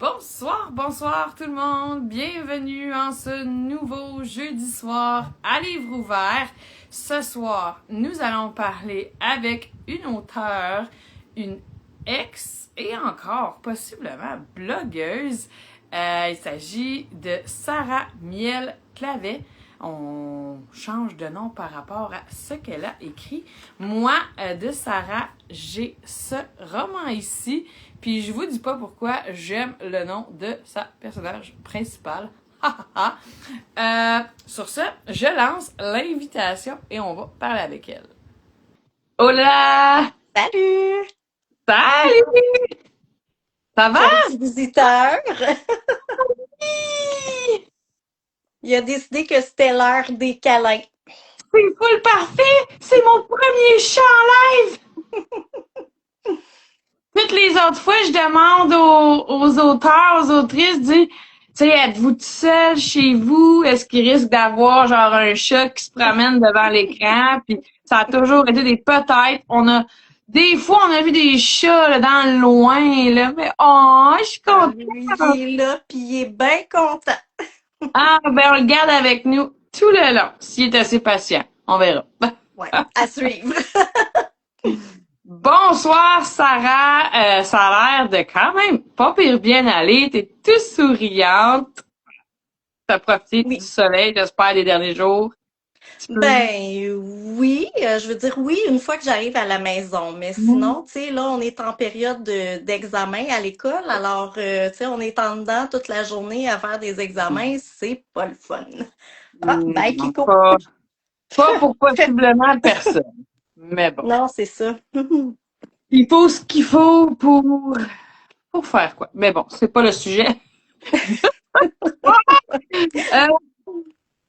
Bonsoir tout le monde. Bienvenue en ce nouveau jeudi soir à livre ouvert. Ce soir, nous allons parler avec une auteure, une ex et encore possiblement blogueuse. Il s'agit de Sarah Miel-Clavet. On change de nom par rapport à ce qu'elle a écrit. Moi, de Sarah, j'ai ce roman ici. Puis je vous dis pas pourquoi j'aime le nom de sa personnage principale. Sur ce, je lance l'invitation et on va parler avec elle. Hola! Salut! Salut! Ça va? J'ai un petit visiteur. Il a décidé que c'était l'heure des câlins. C'est full parfait! C'est mon premier chat en live! Toutes les autres fois, je demande aux auteurs, aux autrices, tu sais, êtes-vous tout seul chez vous? Est-ce qu'il risque d'avoir genre un chat qui se promène devant l'écran? Puis ça a toujours été des peut-être. Des fois, on a vu des chats là, dans le loin, là, mais oh, je suis contente. Lui, il est là, puis il est bien content. Ah, ben on le garde avec nous tout le long, s'il est assez patient. On verra. Ouais, à suivre. Bonsoir Sarah, ça a l'air de quand même pas pire bien aller, t'es toute souriante, t'as profité du Oui. soleil, j'espère, des derniers jours. Ben oui, je veux dire oui une fois que j'arrive à la maison, mais sinon, tu sais, là, on est en période d'examen à l'école, alors, tu sais, on est en dedans toute la journée à faire des examens, c'est pas le fun. Ah, bye Non, Kiko! pas pour possiblement personne, mais bon. Non, c'est ça. Il faut ce qu'il faut pour faire quoi. Mais bon, c'est pas le sujet. Euh,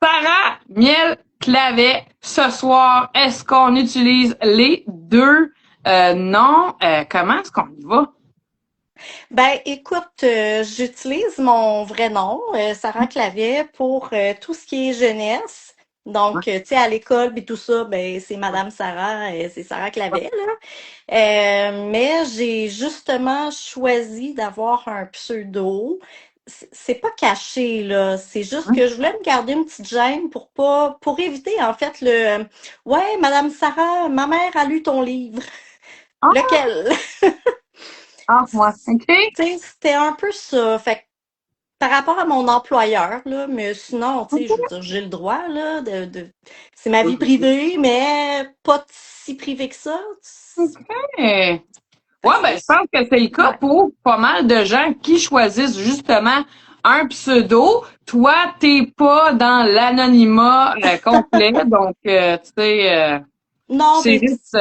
Sarah Miel Clavet, ce soir, est-ce qu'on utilise les deux noms? Comment est-ce qu'on y va? Ben, écoute, j'utilise mon vrai nom, Sarah Clavet, pour tout ce qui est jeunesse. Donc, tu sais, à l'école et tout ça, ben, c'est Madame Sarah, c'est Sarah Clavet, là. Mais j'ai justement choisi d'avoir un pseudo. C'est pas caché, là. C'est juste que je voulais me garder une petite gêne pour éviter, en fait, ouais, Madame Sarah, ma mère a lu ton livre. Ah, Lequel? moi, OK? Tu sais, c'était un peu ça. Fait que par rapport à mon employeur, là, mais sinon, tu sais, je veux dire, j'ai le droit, là, c'est ma vie privée, mais pas si privée que ça. OK. Fait Ouais, que ben, je pense que c'est le cas ouais. pour pas mal de gens qui choisissent justement un pseudo. Toi, t'es pas dans l'anonymat complet, donc, tu sais, Non, c'est ben, juste...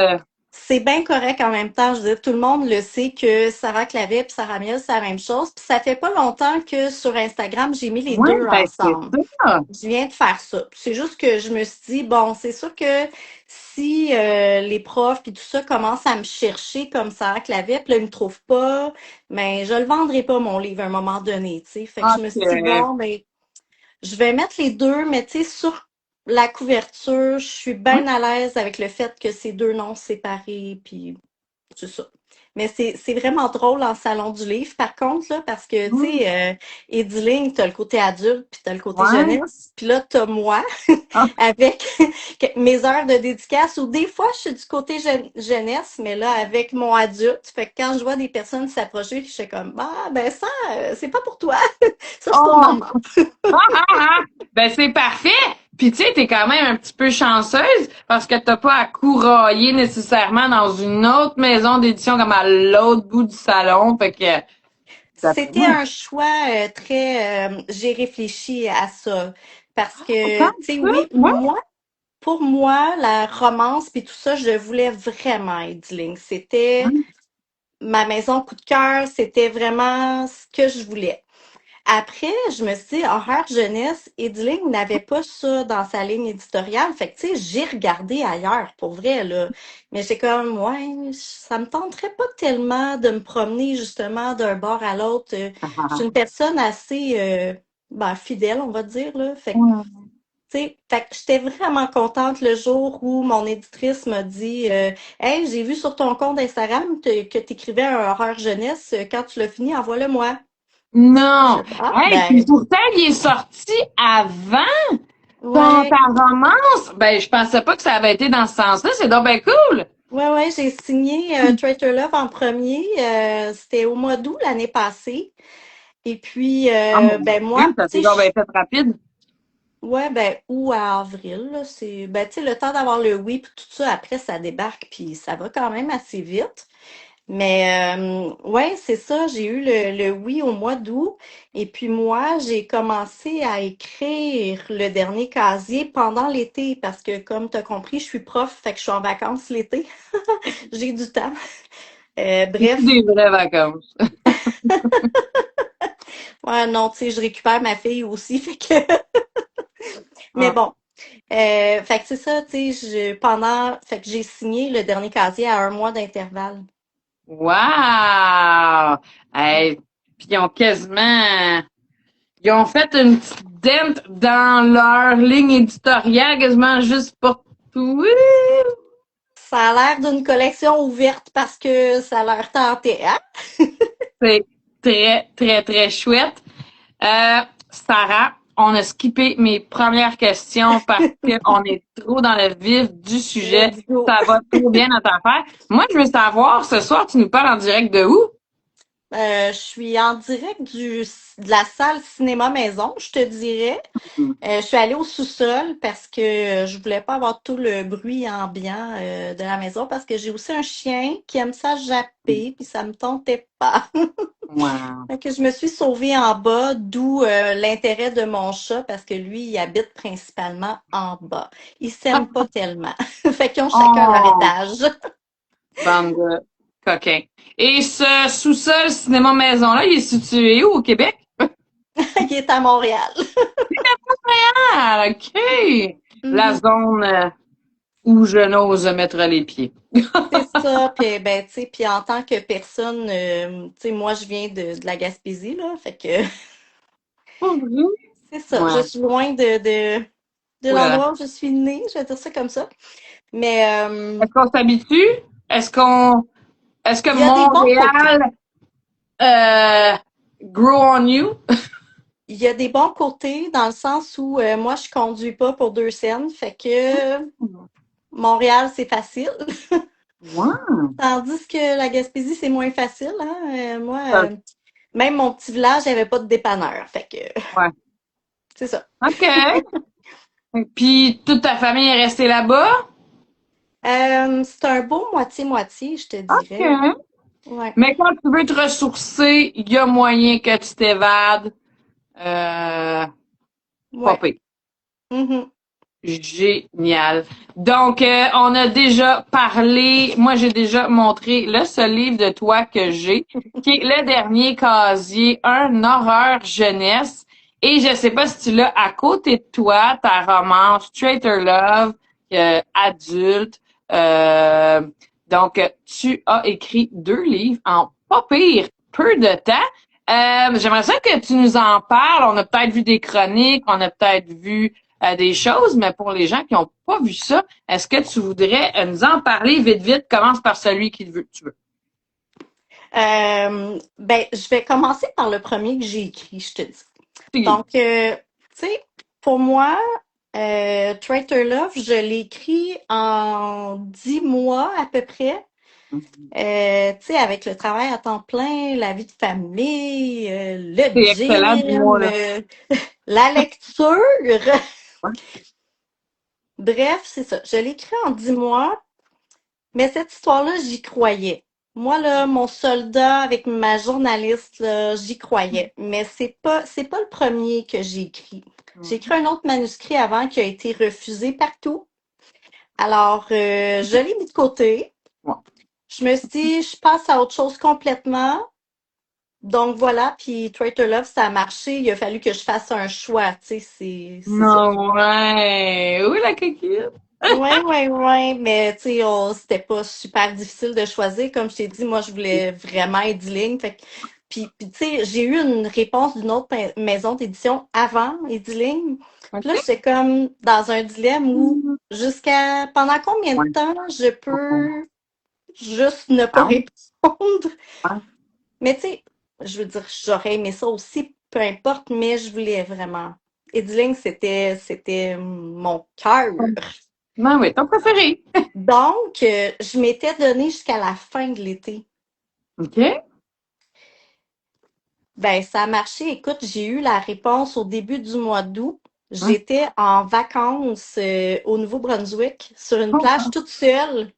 c'est bien correct en même temps. Je veux dire, tout le monde le sait que Sarah Clavet et Sarah Miel, c'est la même chose. Puis ça fait pas longtemps que sur Instagram, j'ai mis les Ouais, deux ben, c'est ensemble. ça. Je viens de faire ça. C'est juste que je me suis dit, bon, c'est sûr que si les profs et tout ça commencent à me chercher comme Sarah Clavet, puis là, ils me trouvent pas, mais je le vendrai pas, mon livre, à un moment donné, tu sais. Fait que je me suis dit, OK. bon, ben, je vais mettre les deux, mais tu sais, sur la couverture, je suis bien à l'aise avec le fait que c'est deux noms séparés, puis c'est ça. Mais c'est vraiment drôle en salon du livre, par contre, là, parce que, tu Mm. sais, Ediling, t'as le côté adulte, puis t'as le côté Ouais. jeunesse, puis là, t'as moi, Ah, avec mes heures de dédicace, ou des fois, je suis du côté jeunesse, mais là, avec mon adulte. Fait que quand je vois des personnes s'approcher, je suis comme, ah, ben ça, c'est pas pour toi, ça, c'est pour oh! maman. Ben, c'est parfait! Puis, tu sais, t'es quand même un petit peu chanceuse parce que t'as pas à courailler nécessairement dans une autre maison d'édition comme à l'autre bout du salon. Fait que, d'après C'était moi, un choix très, j'ai réfléchi à ça. Parce que, tant tu que sais, ça, oui, ouais. pour moi, la romance puis tout ça, je voulais vraiment Edling. C'était ma maison coup de cœur, c'était vraiment ce que je voulais. Après, je me suis dit, horreur jeunesse, Edling n'avait pas ça dans sa ligne éditoriale. Fait que, tu sais, j'ai regardé ailleurs, pour vrai, là. Mais j'ai comme, ouais, ça me tenterait pas tellement de me promener, justement, d'un bord à l'autre. Je suis une personne assez, ben, fidèle, on va dire, là. Fait que, Ouais. tu sais, fait que j'étais vraiment contente le jour où mon éditrice m'a dit, Hey, j'ai vu sur ton compte Instagram que tu écrivais un horreur jeunesse. Quand tu l'as fini, envoie-le-moi. Je Non! ah, Hey, puis ben, pourtant, il est sorti avant ta ouais. romance! Ben, je pensais pas que ça avait été dans ce sens-là. C'est donc ben cool! Ouais, j'ai signé Traitor Love en premier. C'était au mois d'août l'année passée. Et puis, Ah, mon ben Dieu, moi, ça s'est tu donc sais, bien fait rapide. ouais, ben, août à avril, là, c'est, ben, tu sais, le temps d'avoir le oui, puis tout ça, après, ça débarque, puis ça va quand même assez vite. Mais, ouais, c'est ça, j'ai eu le oui au mois d'août. Et puis, moi, j'ai commencé à écrire le dernier casier pendant l'été, parce que, comme tu as compris, je suis prof, fait que je suis en vacances l'été. J'ai du temps. Bref, Des vraies vacances. ouais, non, tu sais, je récupère ma fille aussi, fait que, mais Ah. bon. Fait que c'est ça, tu sais, fait que j'ai signé le dernier casier à un mois d'intervalle. Wow! Hey, puis ils ont fait une petite dent dans leur ligne éditoriale quasiment juste pour tout. Ça a l'air d'une collection ouverte parce que ça leur tentait, hein? C'est très, très, très chouette. Sarah, on a skippé mes premières questions parce qu'on est trop dans le vif du sujet. Let's go. Ça va trop bien notre affaire. Moi, je veux savoir, ce soir, tu nous parles en direct de où? Je suis en direct de la salle cinéma maison, je te dirais. Je suis allée au sous-sol parce que je voulais pas avoir tout le bruit ambiant de la maison parce que j'ai aussi un chien qui aime ça japper puis ça me tentait pas. Wow. Fait que je me suis sauvée en bas, d'où l'intérêt de mon chat parce que lui, il habite principalement en bas. Ils s'aiment pas tellement. Fait qu'ils ont chacun leur Oh, étage. bande de coquins. Et ce sous-sol cinéma maison-là, il est situé où au Québec? Il est à Montréal. Ah, OK. La Mhm. zone où je n'ose mettre les pieds. C'est ça, puis ben tu sais, puis en tant que personne, tu sais, moi je viens de la Gaspésie là, fait que Oh, oui? c'est ça. Je Ouais. suis loin de Ouh là là. l'endroit où je suis née, je vais dire ça comme ça. Mais Est-ce qu'on s'habitue? Est-ce qu'on est-ce que il y a des bons côtés. Montréal euh, grow on you? Il y a des bons côtés dans le sens où moi je conduis pas pour 2 cents, fait que Montréal c'est facile, Wow. tandis que la Gaspésie c'est moins facile. Hein. Moi, même mon petit village, j'avais pas de dépanneur, fait que Ouais. c'est ça. OK. Puis toute ta famille est restée là-bas? C'est un beau moitié-moitié, je te dirais. OK. Ouais, Mais quand tu veux te ressourcer, il y a moyen que tu t'évades. Euh, Pas ouais. pire. Mhm. Génial. Donc, on a déjà parlé, moi j'ai déjà montré le seul livre de toi que j'ai, qui est Le Dernier Casier, un horreur jeunesse. Et je sais pas si tu l'as à côté de toi, ta romance Traitor Love, adulte. Euh, donc, tu as écrit 2 livres en pas pire, peu de temps. J'aimerais ça que tu nous en parles. On a peut-être vu des chroniques, on a peut-être vu des choses, mais pour les gens qui n'ont pas vu ça, est-ce que tu voudrais nous en parler vite, vite? Commence par celui que tu veux. Ben, je vais commencer par le premier que j'ai écrit, je te dis. Figure. Donc, tu sais, pour moi, Traitor Love, je l'ai écrit en 10 mois à peu près. Tu sais, avec le travail à temps plein, la vie de famille, le C'est excellent, dis-moi, gym, là. la lecture. Ouais. Bref, c'est ça. Je l'ai écrit en 10 mois, mais cette histoire-là, j'y croyais. Moi, là, mon soldat avec ma journaliste, là, j'y croyais. Mais c'est pas le premier que j'ai écrit. J'ai écrit un autre manuscrit avant qui a été refusé partout. Alors, je l'ai mis de côté. Ouais. Je me suis dit, je passe à autre chose complètement. Donc voilà, puis Traitor Love, ça a marché. Il a fallu que je fasse un choix, tu sais, c'est ça. Non, ouais. Où la coquille? Ouais, ouais, ouais, mais tu sais, c'était pas super difficile de choisir. Comme je t'ai dit, moi, je voulais vraiment être ligne. Fait que, puis tu sais, j'ai eu une réponse d'une autre maison d'édition avant Ediling. Puis là, OK. j'étais comme dans un dilemme où pendant combien de Ouais. temps je peux juste ne pas Ah, répondre? ouais. Mais tu sais, je veux dire, j'aurais aimé ça aussi, peu importe, mais je voulais vraiment. Edling, c'était mon cœur. Ben oui, ton préféré. Donc, je m'étais donné jusqu'à la fin de l'été. OK. Ben, ça a marché. Écoute, j'ai eu la réponse au début du mois d'août. Hein? J'étais en vacances au Nouveau-Brunswick sur une Oh, plage toute seule.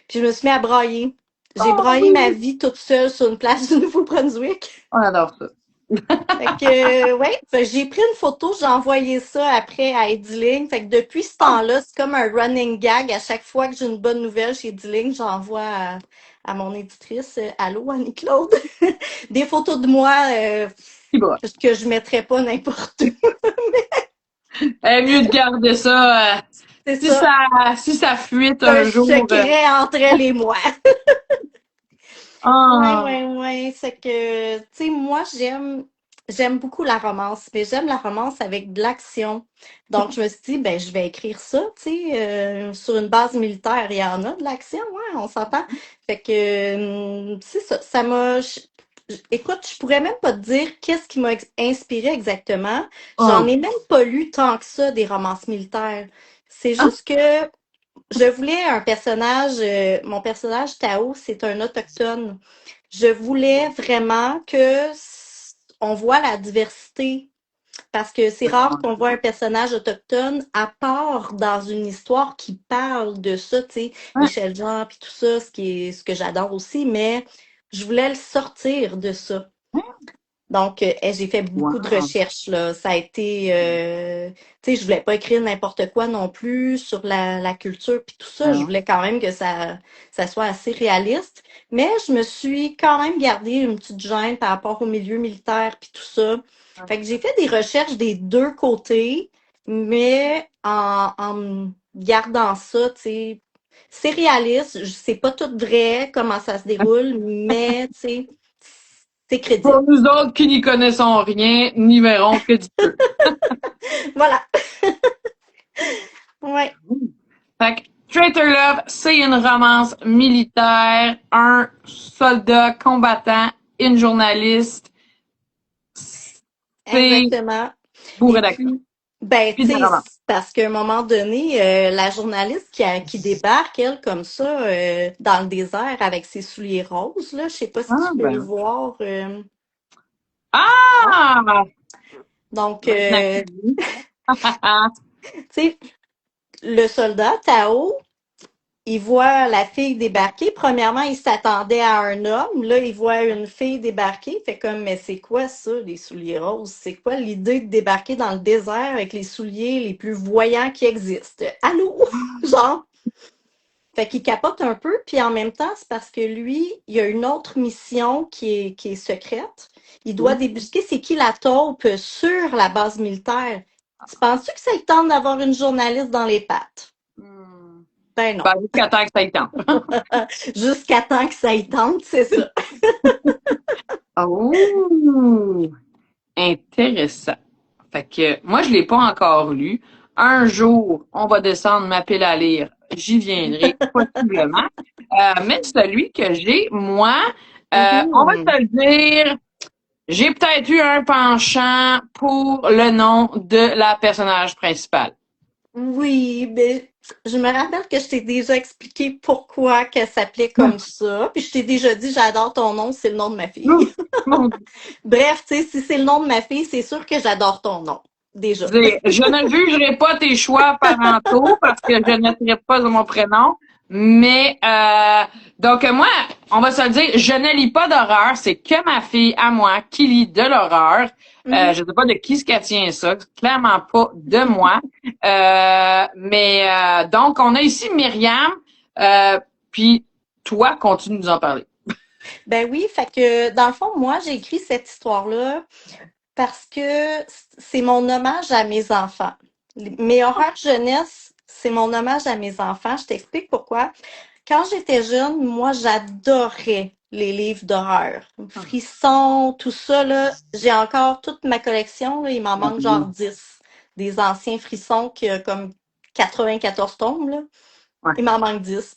Puis je me suis mis à brailler. J'ai oh braillé ma oui! vie toute seule sur une plage du Nouveau-Brunswick. On adore ça. Fait que, ouais, fait que j'ai pris une photo, j'ai envoyé ça après à Ediling. Fait que depuis ce Oh, temps-là, c'est comme un running gag. À chaque fois que j'ai une bonne nouvelle chez Ediling, j'envoie à mon éditrice, Allô, Annie-Claude, des photos de moi petit bras. que je mettrais pas n'importe où. Eh, mieux de garder ça. C'est ça, Si ça fuite un un jour. secret entre elle et moi. Ouais, Ah, ouais, ouais. C'est que, tu sais, moi, j'aime beaucoup la romance, mais j'aime la romance avec de l'action. Donc, je me suis dit, ben, je vais écrire ça, tu sais, sur une base militaire. Il y en a de l'action, ouais, on s'entend. Fait que, c'est ça. Écoute, je pourrais même pas te dire qu'est-ce qui m'a inspiré exactement. J'en oh. ai même pas lu tant que ça des romances militaires. C'est Ah, juste que je voulais un personnage, mon personnage Tao, c'est un autochtone. Je voulais vraiment on voit la diversité parce que c'est rare qu'on voit un personnage autochtone à part dans une histoire qui parle de ça, tu sais, ouais. Michel Jean puis tout ça, ce que j'adore aussi, mais je voulais le sortir de ça. Donc, j'ai fait beaucoup de Wow. recherches, là. Ça a été, tu sais, je voulais pas écrire n'importe quoi non plus sur la culture puis tout ça. Je Alors, voulais quand même que ça soit assez réaliste. Mais je me suis quand même gardé une petite gêne par rapport au milieu militaire puis tout ça. Fait que j'ai fait des recherches des deux côtés, mais en gardant ça, tu sais, c'est réaliste. C'est pas tout vrai comment ça se déroule, mais, tu sais, c'est pour crédible. nous autres qui n'y connaissons rien, n'y verrons que du peu. Voilà. Ouais, Fait que Traitor Love, c'est une romance militaire, un soldat combattant, une journaliste, c'est exactement. Et bourré d'action. puis, ben, Puis tu de sais, romance. c'est parce qu'à un moment donné, la journaliste qui débarque, elle, comme ça, dans le désert avec ses souliers roses, là, je sais pas si tu Ah, peux le ben. voir. Ouais. Ah! Donc, Maintenant que tu le dis. tu sais, le soldat, Tao, il voit la fille débarquer. Premièrement, il s'attendait à un homme. Là, il voit une fille débarquer. Fait comme, mais c'est quoi ça, les souliers roses? C'est quoi l'idée de débarquer dans le désert avec les souliers les plus voyants qui existent? Allô? Genre. Fait qu'il capote un peu. Puis en même temps, c'est parce que lui, il y a une autre mission qui est secrète. Il doit Oui. débusquer c'est qui la taupe sur la base militaire. Tu penses-tu que ça lui tente d'avoir une journaliste dans les pattes? Hmm. Ben non. Ben, jusqu'à temps que ça y tente. Jusqu'à temps que ça y tente, c'est ça. Oh! Intéressant. Fait que moi, je l'ai pas encore lu. Un jour, on va descendre ma pile à lire. J'y viendrai possiblement. Mais celui que j'ai, moi, on va Mhm. te le dire, j'ai peut-être eu un penchant pour le nom de la personnage principale. Oui, mais je me rappelle que je t'ai déjà expliqué pourquoi qu'elle s'appelait comme ça. Puis je t'ai déjà dit, j'adore ton nom, c'est le nom de ma fille. Mon Bref, tu sais, si c'est le nom de ma fille, c'est sûr que j'adore ton nom. Déjà. Dieu. Je ne jugerai pas tes choix parentaux parce que je ne traite pas de mon prénom. Mais donc moi, on va se le dire, je ne lis pas d'horreur, c'est que ma fille à moi qui lit de l'horreur. Mhm. Je sais pas de qui ce qu'elle tient ça, clairement pas de moi. Mais donc on a ici Myriam, puis toi continue de nous en parler. Ben oui, fait que dans le fond, moi, j'ai écrit cette histoire-là parce que c'est mon hommage à mes enfants. Mes horreurs jeunesse, c'est mon hommage à mes enfants. Je t'explique pourquoi. Quand j'étais jeune, moi, j'adorais les livres d'horreur. Frissons, tout ça, là. J'ai encore toute ma collection, là. Il m'en manque genre 10. Des anciens frissons qui a comme 94 tomes, là. Ouais. Il m'en manque 10.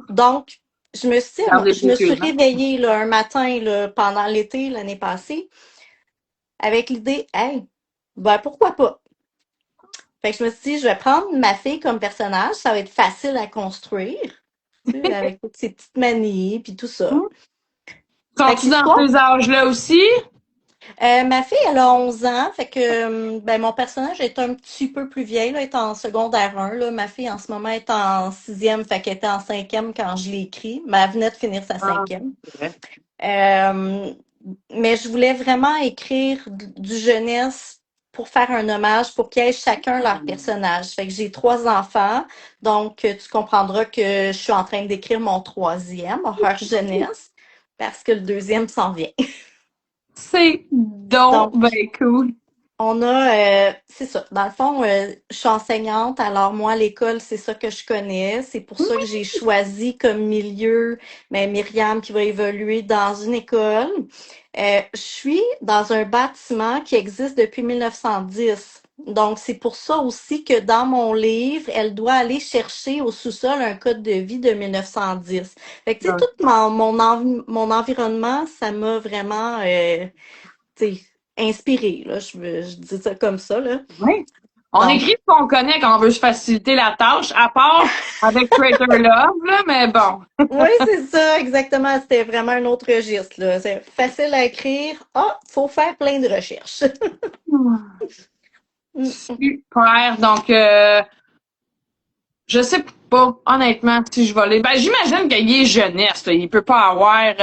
Donc, Garder Je me suis l'équipement. réveillée là, un matin là, pendant l'été l'année passée avec l'idée, hey, ben pourquoi pas? Fait que je me suis dit, je vais prendre ma fille comme personnage, ça va être facile à construire, tu sais, avec toutes ses petites manies puis tout ça. Fait que Sont-tu dans l'histoire, ces âges-là aussi? ma fille, elle a 11 ans, fait que ben, mon personnage est un petit peu plus vieille, là, elle est en secondaire 1, là. Ma fille, en ce moment, est en sixième, fait qu'elle était en cinquième quand je l'ai écrit, mais elle venait de finir sa Ah, cinquième. c'est vrai. Euh, mais je voulais vraiment écrire du jeunesse pour faire un hommage, pour qu'ils aient chacun leur personnage. Fait que j'ai 3 enfants, donc tu comprendras que je suis en train d'écrire mon troisième, horreur jeunesse, parce que le deuxième s'en vient. C'est donc Donc, ben cool. on a, c'est ça. Dans le fond, je suis enseignante, alors moi, l'école, c'est ça que je connais. C'est pour ça que j'ai choisi comme milieu, mais Myriam qui va évoluer dans une école. Je suis dans un bâtiment qui existe depuis 1910. Donc, c'est pour ça aussi que dans mon livre, elle doit aller chercher au sous-sol un code de vie de 1910. Fait que, tu sais, Donc, tout mon environnement, ça m'a vraiment, tu sais, inspiré, là. Je dis ça comme ça, là. oui. On Donc, écrit ce qu'on connaît quand on veut se faciliter la tâche, à part avec Creator Love, là, mais bon. oui, c'est ça, exactement. C'était vraiment un autre registre, là. C'est facile à écrire. Ah, faut faire plein de recherches. Mm, mm. Super. Donc, je sais pas, honnêtement, si je vais aller. Ben, j'imagine qu'il est jeunesse, là. Il peut pas avoir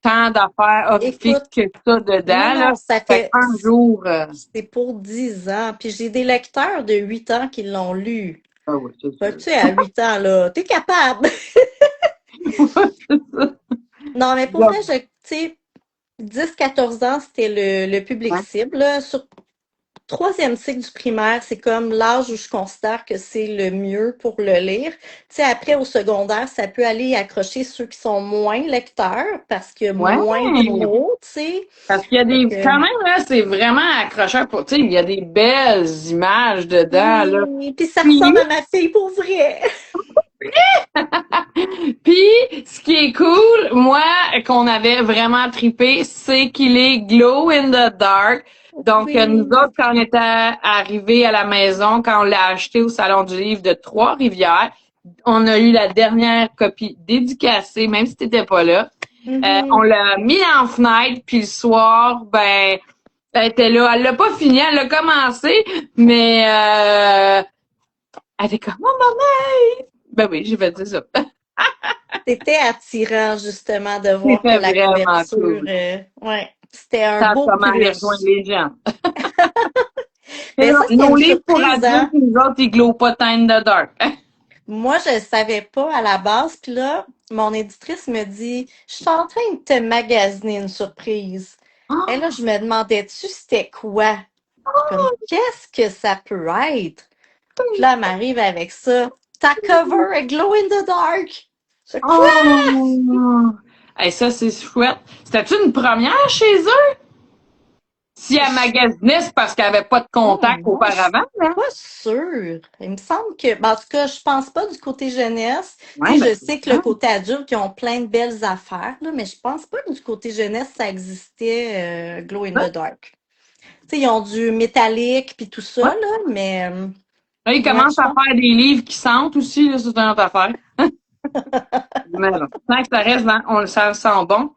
tant d'affaires horrifiques Écoute, que ça non, dedans, là. non, ça Fait fait, qu'un jour, c'est pour 10 ans. Puis j'ai des lecteurs de 8 ans qui l'ont lu. ah oui, c'est Fait que, sûr. tu sais, à 8 ans, là, t'es capable. C'est ça. Non, mais pour Donc, vrai, tu sais, 10-14 ans, c'était le public ouais. cible, là. Troisième cycle du primaire, c'est comme l'âge où je considère que c'est le mieux pour le lire. Tu sais, après, au secondaire, ça peut aller accrocher ceux qui sont moins lecteurs parce qu'il y a Ouais. moins de mots, tu sais. Parce qu'il y a Fait des, que, quand même, là, c'est vraiment accrocheur pour, tu sais, il y a des belles images dedans, là. oui, puis ça Puis, ressemble à ma fille pour vrai. puis, ce qui est cool, moi, qu'on avait vraiment trippé, c'est qu'il est glow in the dark. Donc, nous Oui. autres, quand on était arrivés à la maison, quand on l'a acheté au Salon du Livre de Trois-Rivières, on a eu la dernière copie dédicacée, même si t'étais pas là. On Mhm. l'a mis en fenêtre, puis le soir, ben, elle était là. Elle l'a pas fini, elle l'a commencé, mais elle était comme, oh maman! Ben oui, j'ai fait ça. C'était attirant, justement, de voir que C'était la vraiment couverture, cool. ouais, c'était un Ça a beau comment aller rejoindre plus. les gens. Mais ça, c'était Nos une livres pour surprise, adultes, hein? nous autres, ils glow pas tant in the dark. Moi, je ne savais pas à la base. Puis là, mon éditrice me dit, je suis en train de te magasiner une surprise. Et là, je me demandais-tu c'était quoi? Je suis comme, qu'est-ce que ça peut être? Puis là, elle m'arrive avec ça. Ta cover est glow in the dark. C'est quoi? Oh! Hey, ça, c'est chouette. C'était-tu une première chez eux? Si elle Je- magasinait, c'est parce qu'elle avait pas de Oh contact non, je suis auparavant, hein? pas sûre. Il me semble que, ben, en tout cas, je pense pas du côté jeunesse. Tu Ouais, sais, ben, je c'est sais que le ça. côté adulte, ils ont plein de belles affaires, là, mais je pense pas que du côté jeunesse, ça existait, Glow in the Dark. Tu sais, ils ont du métallique puis tout Ouais. ça, là, mais Là, ils ouais, commencent je à pense. faire des livres qui sentent aussi, là, c'est une autre affaire. Mais bon, tant que ça reste, on le sent bon.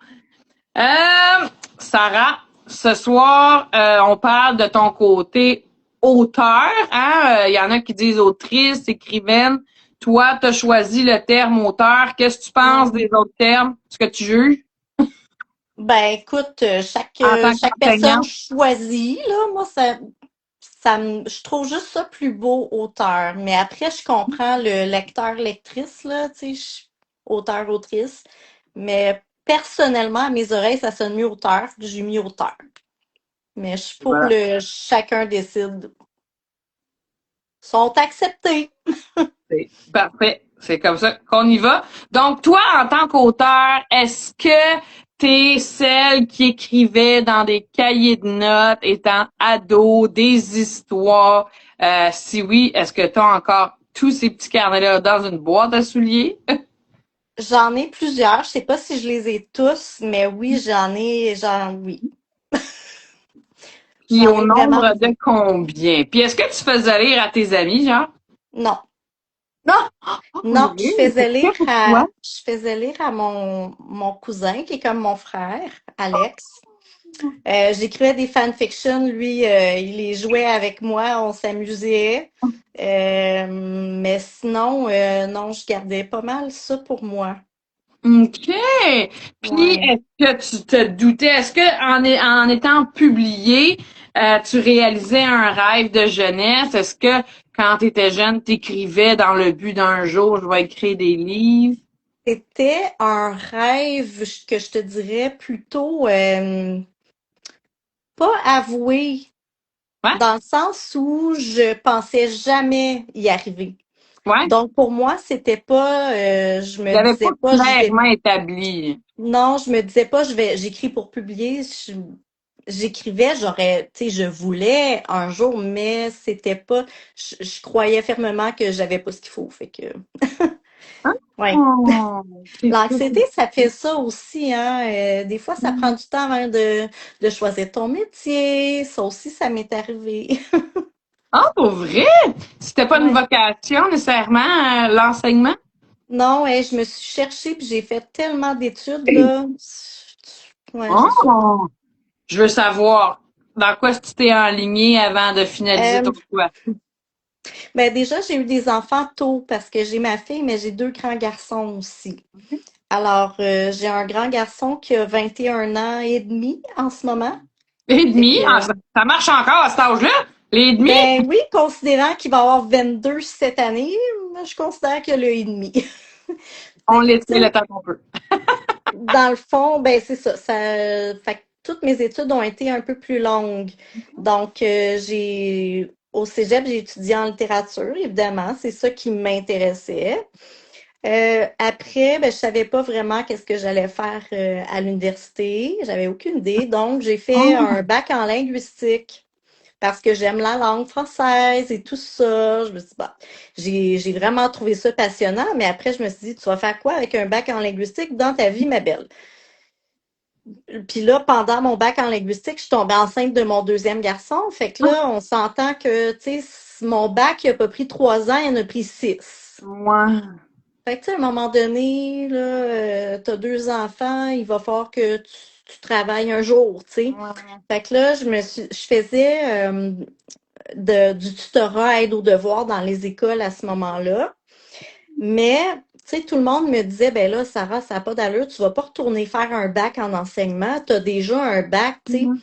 Sarah, ce soir, on parle de ton côté auteur. Hein? Il y en a qui disent autrice, écrivaine. Toi, tu as choisi le terme auteur. Qu'est-ce que tu penses des Mhm. autres termes? Ce que tu juges Ben, écoute, en tant chaque personne qu'enseignante? choisit, là. Moi, je trouve juste ça plus beau, auteur. Mais après, je comprends le lecteur-lectrice, là, tu sais, auteur-autrice. Mais personnellement, à mes oreilles, ça sonne mieux auteur. J'ai mis auteur. Mais je suis pour Voilà. le chacun décide. Sont acceptés. C'est parfait. C'est comme ça qu'on y va. Donc, toi, en tant qu'auteur, est-ce que t'es celle qui écrivait dans des cahiers de notes étant ado des histoires? Si oui, est-ce que tu as encore tous ces petits carnets-là dans une boîte à souliers? J'en ai plusieurs. Je sais pas si je les ai tous, mais oui, oui. Puis J'en au ai vraiment nombre de beaucoup. combien? Puis est-ce que tu faisais lire à tes amis, genre? Non. Non! Oh, pour Non, vrai? Pourquoi? je faisais lire à mon cousin, qui est comme mon frère, Alex. J'écrivais des fanfictions, lui, il les jouait avec moi, on s'amusait. Mais sinon, non, je gardais pas mal ça pour moi. OK. Puis, Ouais. est-ce que tu te doutais, est-ce que en étant publié, tu réalisais un rêve de jeunesse? Est-ce que quand tu étais jeune, tu écrivais dans le but d'un jour, je vais écrire des livres? C'était un rêve que je te dirais plutôt pas avoué, Ouais? dans le sens où je pensais jamais y arriver. Ouais? Donc pour moi, c'était pas, je Il me n'y avait pas disais pas, je vais, clairement établi. non, je me disais pas, j'écris pour publier. J'écrivais, tu sais, je voulais un jour, mais c'était pas, je croyais fermement que j'avais pas ce qu'il faut. Fait que, Hein? ouais. Oh, c'est cool. L'anxiété, ça fait ça aussi, hein. Des fois, ça prend du temps avant de choisir ton métier. Ça aussi, ça m'est arrivé. Ah, pour vrai? C'était pas une Ouais. vocation nécessairement, l'enseignement? Non, ouais, je me suis cherchée puis j'ai fait tellement d'études, là. Ouais, c'est ça. Oh! Je veux savoir dans quoi tu t'es enligné avant de finaliser Euh, ton choix. ben déjà, j'ai eu des enfants tôt parce que j'ai ma fille, mais j'ai deux grands garçons aussi. Alors, j'ai un grand garçon qui a 21 ans et demi en ce moment. Et Fait demi? Ah, que, ça marche encore à cet âge-là? Les demi? ben oui, considérant qu'il va avoir 22 cette année, moi, je considère qu'il a le et demi. On Fait que, tu laisse le sais, temps qu'on peut. dans le fond, ben c'est ça. Fait que toutes mes études ont été un peu plus longues. Donc, au cégep, j'ai étudié en littérature, évidemment. C'est ça qui m'intéressait. Après, ben, je savais pas vraiment qu'est-ce que j'allais faire à l'université. J'avais aucune idée. Donc, j'ai fait un Oh, bac en linguistique parce que j'aime la langue française et tout ça. Je me suis dit, bah, j'ai vraiment trouvé ça passionnant. Mais après, je me suis dit, tu vas faire quoi avec un bac en linguistique dans ta vie, ma belle? Puis là, pendant mon bac en linguistique, je suis tombée enceinte de mon deuxième garçon. Fait que là, on s'entend que, tu sais, mon bac, il a pas pris 3 ans, il en a pris 6. ouais. Fait que, tu sais, à un moment donné, là, t'as deux enfants, il va falloir que tu travailles un jour, tu sais. Ouais. Fait que là, je faisais du tutorat aide aux devoirs dans les écoles à ce moment-là. Mais, tu sais, tout le monde me disait, ben là, Sarah, ça n'a pas d'allure, tu vas pas retourner faire un bac en enseignement, tu as déjà un bac, tu sais. Mhm.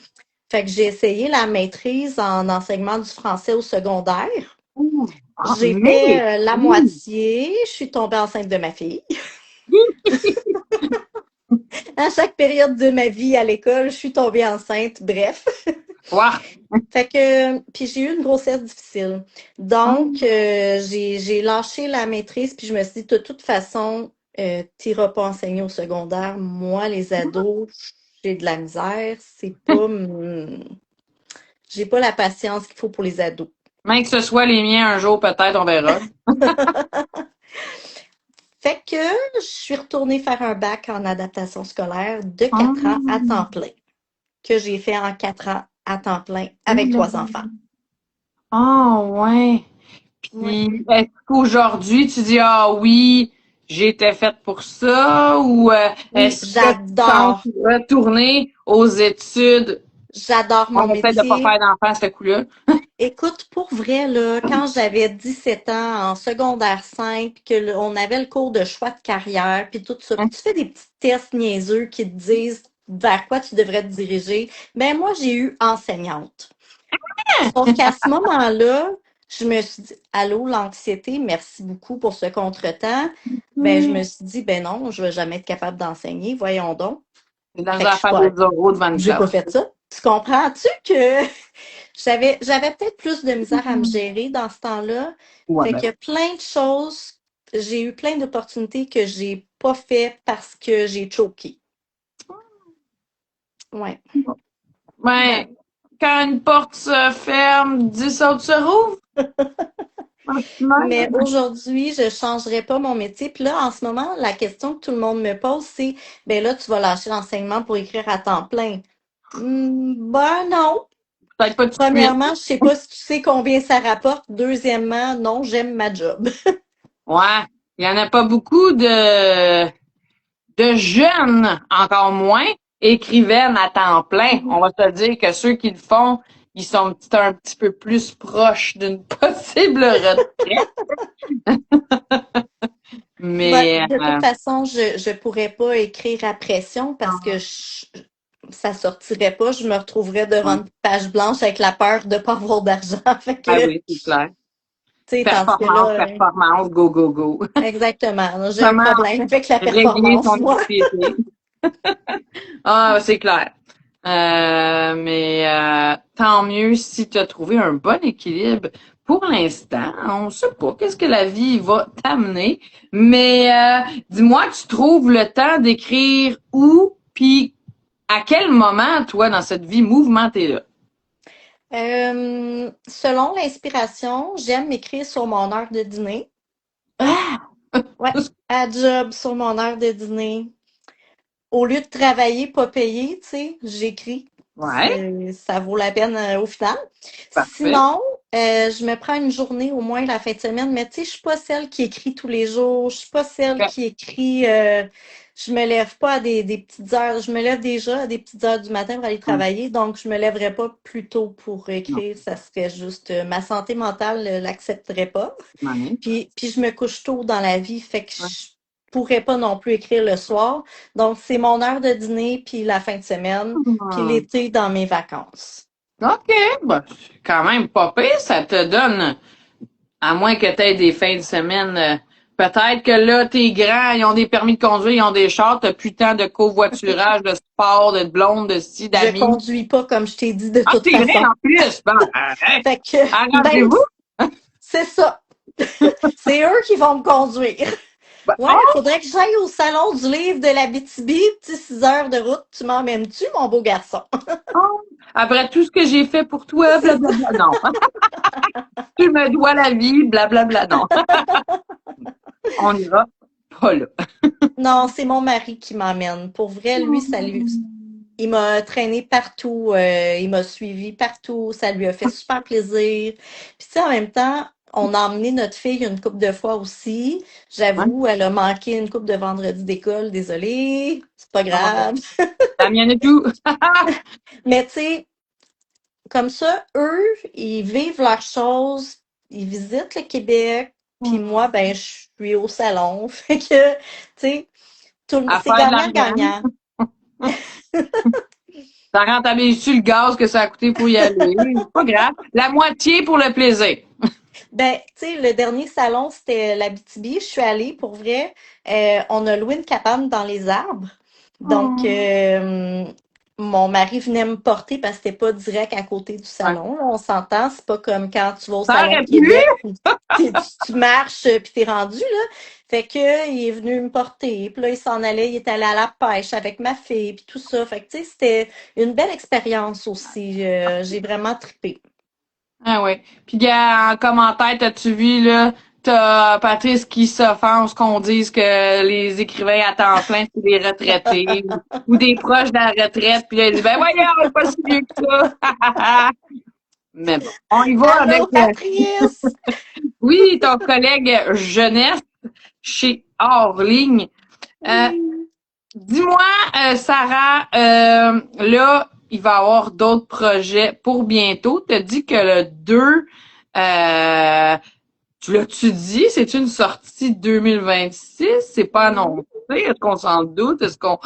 Fait que j'ai essayé la maîtrise en enseignement du français au secondaire. Oh. Ah, J'ai mais, fait la oui. moitié, je suis tombée enceinte de ma fille. À chaque période de ma vie à l'école, je suis tombée enceinte, bref. Ouais. Fait que, puis j'ai eu une grossesse difficile. Donc, j'ai lâché la maîtrise, puis je me suis dit, de toute façon, t'iras pas enseigner au secondaire. Moi, les ados, j'ai de la misère. J'ai pas la patience qu'il faut pour les ados. Même que ce soit les miens un jour, peut-être, on verra. Fait que je suis retournée faire un bac en adaptation scolaire de Ah, 4 ans à temps plein, que j'ai fait en 4 ans à temps plein avec 3 enfants. ah, ouais. Ouais. Puis, est-ce qu'aujourd'hui, tu dis, ah oui, j'ai été faite pour ça, ou Oui, est-ce que tu penses j'adore. retourner aux études? J'adore On mon essaie de pas métier. faire d'enfants à ce coup-là. Écoute, pour vrai, là, quand j'avais 17 ans en secondaire 5, puis on avait le cours de choix de carrière, puis tout ça, puis tu fais des petits tests niaiseux qui te disent vers quoi tu devrais te diriger, ben moi, j'ai eu enseignante. Sauf qu'à ce moment-là, je me suis dit, allô, l'anxiété, merci beaucoup pour ce contretemps. Ben, je me suis dit, ben non, je vais jamais être capable d'enseigner, voyons donc. C'est dans Fait que à faire des oraux devant une j'ai pas classe. fait ça. Tu comprends-tu que j'avais peut-être plus de misère à me gérer dans ce temps-là. Ouais, Fait ben, que plein de choses, j'ai eu plein d'opportunités que j'ai pas fait parce que j'ai choqué. Ouais. ben, quand une porte se ferme, 10 autres se rouvrent. Mais aujourd'hui, je changerais pas mon métier. Puis là, en ce moment, la question que tout le monde me pose, c'est, ben là, tu vas lâcher l'enseignement pour écrire à temps plein. Ben non. Peut-être pas tout de suite. Premièrement, je sais pas si tu sais combien ça rapporte. Deuxièmement, non, j'aime ma job. Ouais. Il y en a pas beaucoup de jeunes, encore moins, écrivaines à temps plein. On va se dire que ceux qui le font, ils sont un petit peu plus proches d'une possible retraite. Ben, Mais de toute façon, je pourrais pas écrire à pression parce que ça sortirait pas. Je me retrouverais devant ouais. une page blanche avec la peur de pas avoir d'argent. Fait Ah que, tu oui, c'est clair. sais, tandis que Performance, là, performance, go, go, go. exactement. J'ai un Comment problème avec la régler performance, son moi. anxiété? Ah, c'est clair. Tant mieux si tu as trouvé un bon équilibre. Pour l'instant, on ne sait pas qu'est-ce que la vie va t'amener, mais dis-moi, tu trouves le temps d'écrire où, puis à quel moment, toi, dans cette vie mouvementée là? Selon l'inspiration, j'aime m'écrire sur mon heure de dîner. Ah! Ouais, à job sur mon heure de dîner. Au lieu de travailler, pas payé, tu sais, j'écris. Ouais, Ça vaut la peine au final. parfait. Sinon, je me prends une journée au moins la fin de semaine, mais tu sais, je suis pas celle qui écrit tous les jours. Je suis pas celle qui écrit. Je me lève pas à des petites heures. Je me lève déjà à des petites heures du matin pour aller Hum, travailler, donc je me lèverai pas plus tôt pour non, écrire. Ça serait juste ma santé mentale l'accepterait pas. non, Puis je me couche tôt dans la vie, fait que ouais. je pourrais pas non plus écrire le soir. Donc, c'est mon heure de dîner, puis la fin de semaine, puis Hum. l'été dans mes vacances. OK, bah, c'est quand même pas pire, ça te donne. À moins que tu aies des fins de semaine, peut-être que là, tes grands, ils ont des permis de conduire, ils ont des chars, t'as plus tant de covoiturage, de sport, de blonde, de ci, Je d'amis. conduis pas, comme je t'ai dit, de Ah, toute c'est vrai, façon. en plus! Bon, hein, Fait que, ben, arrangez-vous. c'est ça. C'est eux qui vont me conduire. Ben, Ouais, il oh, faudrait que j'aille au salon du livre de l'Abitibi, petit 6 heures de route. Tu m'emmènes-tu, mon beau garçon? oh, après tout ce que j'ai fait pour toi, C'est ça. blablabla. Non, tu me dois la vie, blablabla. Non, on ira pas là. Non, c'est mon mari qui m'emmène. Pour vrai, lui, il m'a traîné partout, il m'a suivi partout, ça lui a fait super plaisir. Puis tu sais, en même temps, on a emmené notre fille une couple de fois aussi. Ouais. J'avoue, elle a manqué une couple de vendredis d'école, désolée, c'est pas Oh, grave. la mienne et tout. Mais tu sais, comme ça, eux, ils vivent leurs choses, ils visitent le Québec, puis moi, ben, je suis au salon. Fait que, tu sais, À c'est faire de l'argent. gagnant-gagnant. Ça rentabilise-tu le gaz que ça a coûté pour y aller? C'est pas grave. La moitié pour le plaisir. Ben, tu sais, le dernier salon, c'était l'Abitibi. Je suis allée, pour vrai. On a loué une cabane dans les arbres. Donc, Oh. mon mari venait me porter parce que c'était pas direct à côté du Ouais. salon. Là, on s'entend, c'est pas comme quand tu vas au Ça Salon de aurait pu. Québec où tu marches puis t'es rendu, là. Fait que il est venu me porter. Puis là, il s'en allait, il est allé à la pêche avec ma fille puis tout ça. Fait que, tu sais, c'était une belle expérience aussi. J'ai vraiment trippé. Ah ouais. Puis gars, en commentaire, t'as-tu vu là, t'as Patrice qui s'offense qu'on dise que les écrivains à temps plein, c'est des retraités ou des proches de la retraite. Puis là, il dit ben voyons, pas si vieux que ça. Mais bon, on y va avec Allô, Patrice! oui, ton collègue jeunesse chez Hors-Ligne. Euh, Oui. Dis-moi, Sarah, là, il va y avoir d'autres projets pour bientôt. Tu as dit que le 2, euh, tu l'as-tu dit, c'est une sortie 2026? C'est pas annoncé? Est-ce qu'on s'en doute? Est-ce qu'on...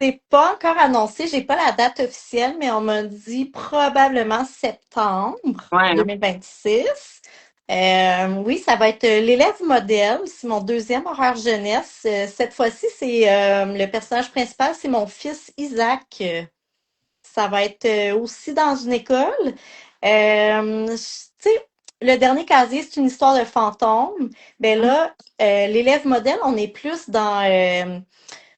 C'est pas encore annoncé, j'ai pas la date officielle, mais on m'a dit probablement septembre Ouais, hein? 2026. Oui, ça va être l'élève modèle. C'est mon deuxième horaire jeunesse. Cette fois-ci, c'est le personnage principal, c'est mon fils Isaac. Ça va être aussi dans une école. Tu sais, le dernier casier, c'est une histoire de fantôme. Ben là, l'élève modèle, on est plus dans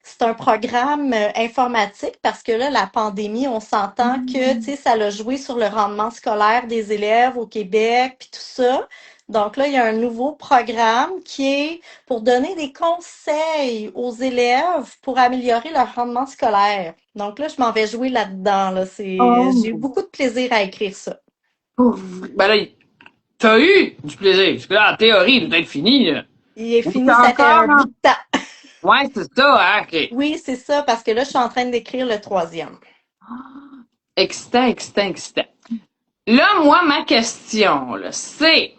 c'est un programme informatique parce que là, la pandémie, on s'entend que, tu sais, ça l'a joué sur le rendement scolaire des élèves au Québec, puis tout ça. Donc là, il y a un nouveau programme qui est pour donner des conseils aux élèves pour améliorer leur rendement scolaire. Donc là, je m'en vais jouer là-dedans, là. J'ai eu Oh. beaucoup de plaisir à écrire ça. Ouf. Ben là, t'as eu du plaisir. Parce que là, en théorie, il doit être fini, là. Il est Ou fini, t'as ça fait encore, un bout hein? de temps. Ouais, c'est ça, hein, ok. Oui, c'est ça, parce que là, je suis en train d'écrire le troisième. Excitant, excitant, excitant. Là, moi, ma question, là, c'est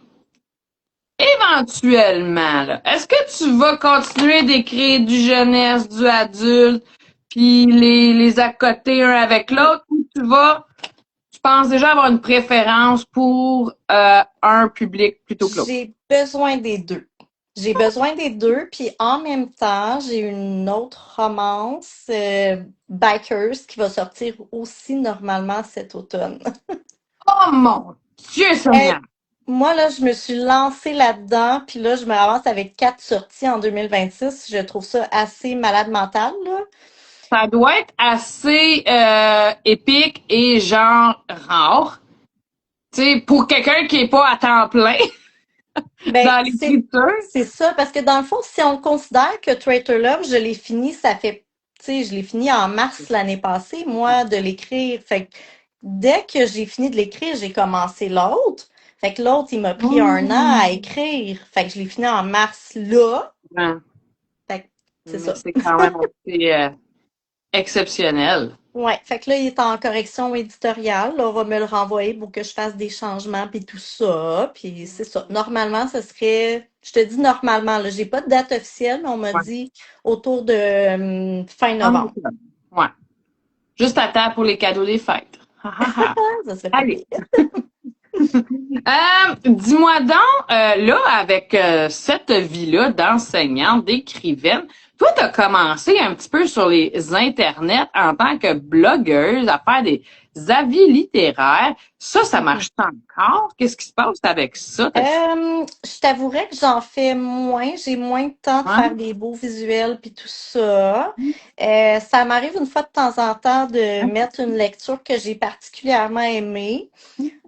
éventuellement, là, est-ce que tu vas continuer d'écrire du jeunesse, du adulte, puis les accoter un avec l'autre, ou tu penses déjà avoir une préférence pour un public plutôt que l'autre? J'ai besoin des deux. J'ai besoin des deux, puis en même temps, j'ai une autre romance, Bikers, qui va sortir aussi normalement cet automne. Oh mon Dieu Eh, Seigneur! moi, là, je me suis lancée là-dedans, puis là, je me ramasse avec 4 sorties en 2026. Je trouve ça assez malade mental, là. Ça doit être assez épique et genre rare. Tu sais, pour quelqu'un qui est pas à temps plein Ben, dans l'écriture. c'est ça, parce que dans le fond, si on considère que Traitor Love, je l'ai fini, ça fait, tu sais, je l'ai fini en mars l'année passée, moi, de l'écrire. Fait que dès que j'ai fini de l'écrire, j'ai commencé l'autre. Fait que l'autre, il m'a pris un an à Mmh. écrire. Fait que je l'ai fini en mars là. Ouais, Fait que c'est mais ça. c'est quand même assez exceptionnel. Ouais, fait que là, il est en correction éditoriale. Là, on va me le renvoyer pour que je fasse des changements puis tout ça. Puis c'est ça. Normalement, ce serait, je te dis normalement, là, j'ai pas de date officielle, mais on m'a Ouais. dit autour de fin Ah, novembre. ok. Ouais. Juste à temps pour les cadeaux des fêtes. Ha, ha, ha. Ah, ça serait pas Allez. pire. Dis-moi donc, là, avec cette vie-là d'enseignante, d'écrivaine, toi, tu as commencé un petit peu sur les internets en tant que blogueuse à faire des avis littéraires. Ça marche encore? Qu'est-ce qui se passe avec ça? Je t'avouerais que j'en fais moins. J'ai moins de temps de faire Ouais? des beaux visuels puis tout ça. Ça m'arrive une fois de temps en temps de mettre une lecture que j'ai particulièrement aimée.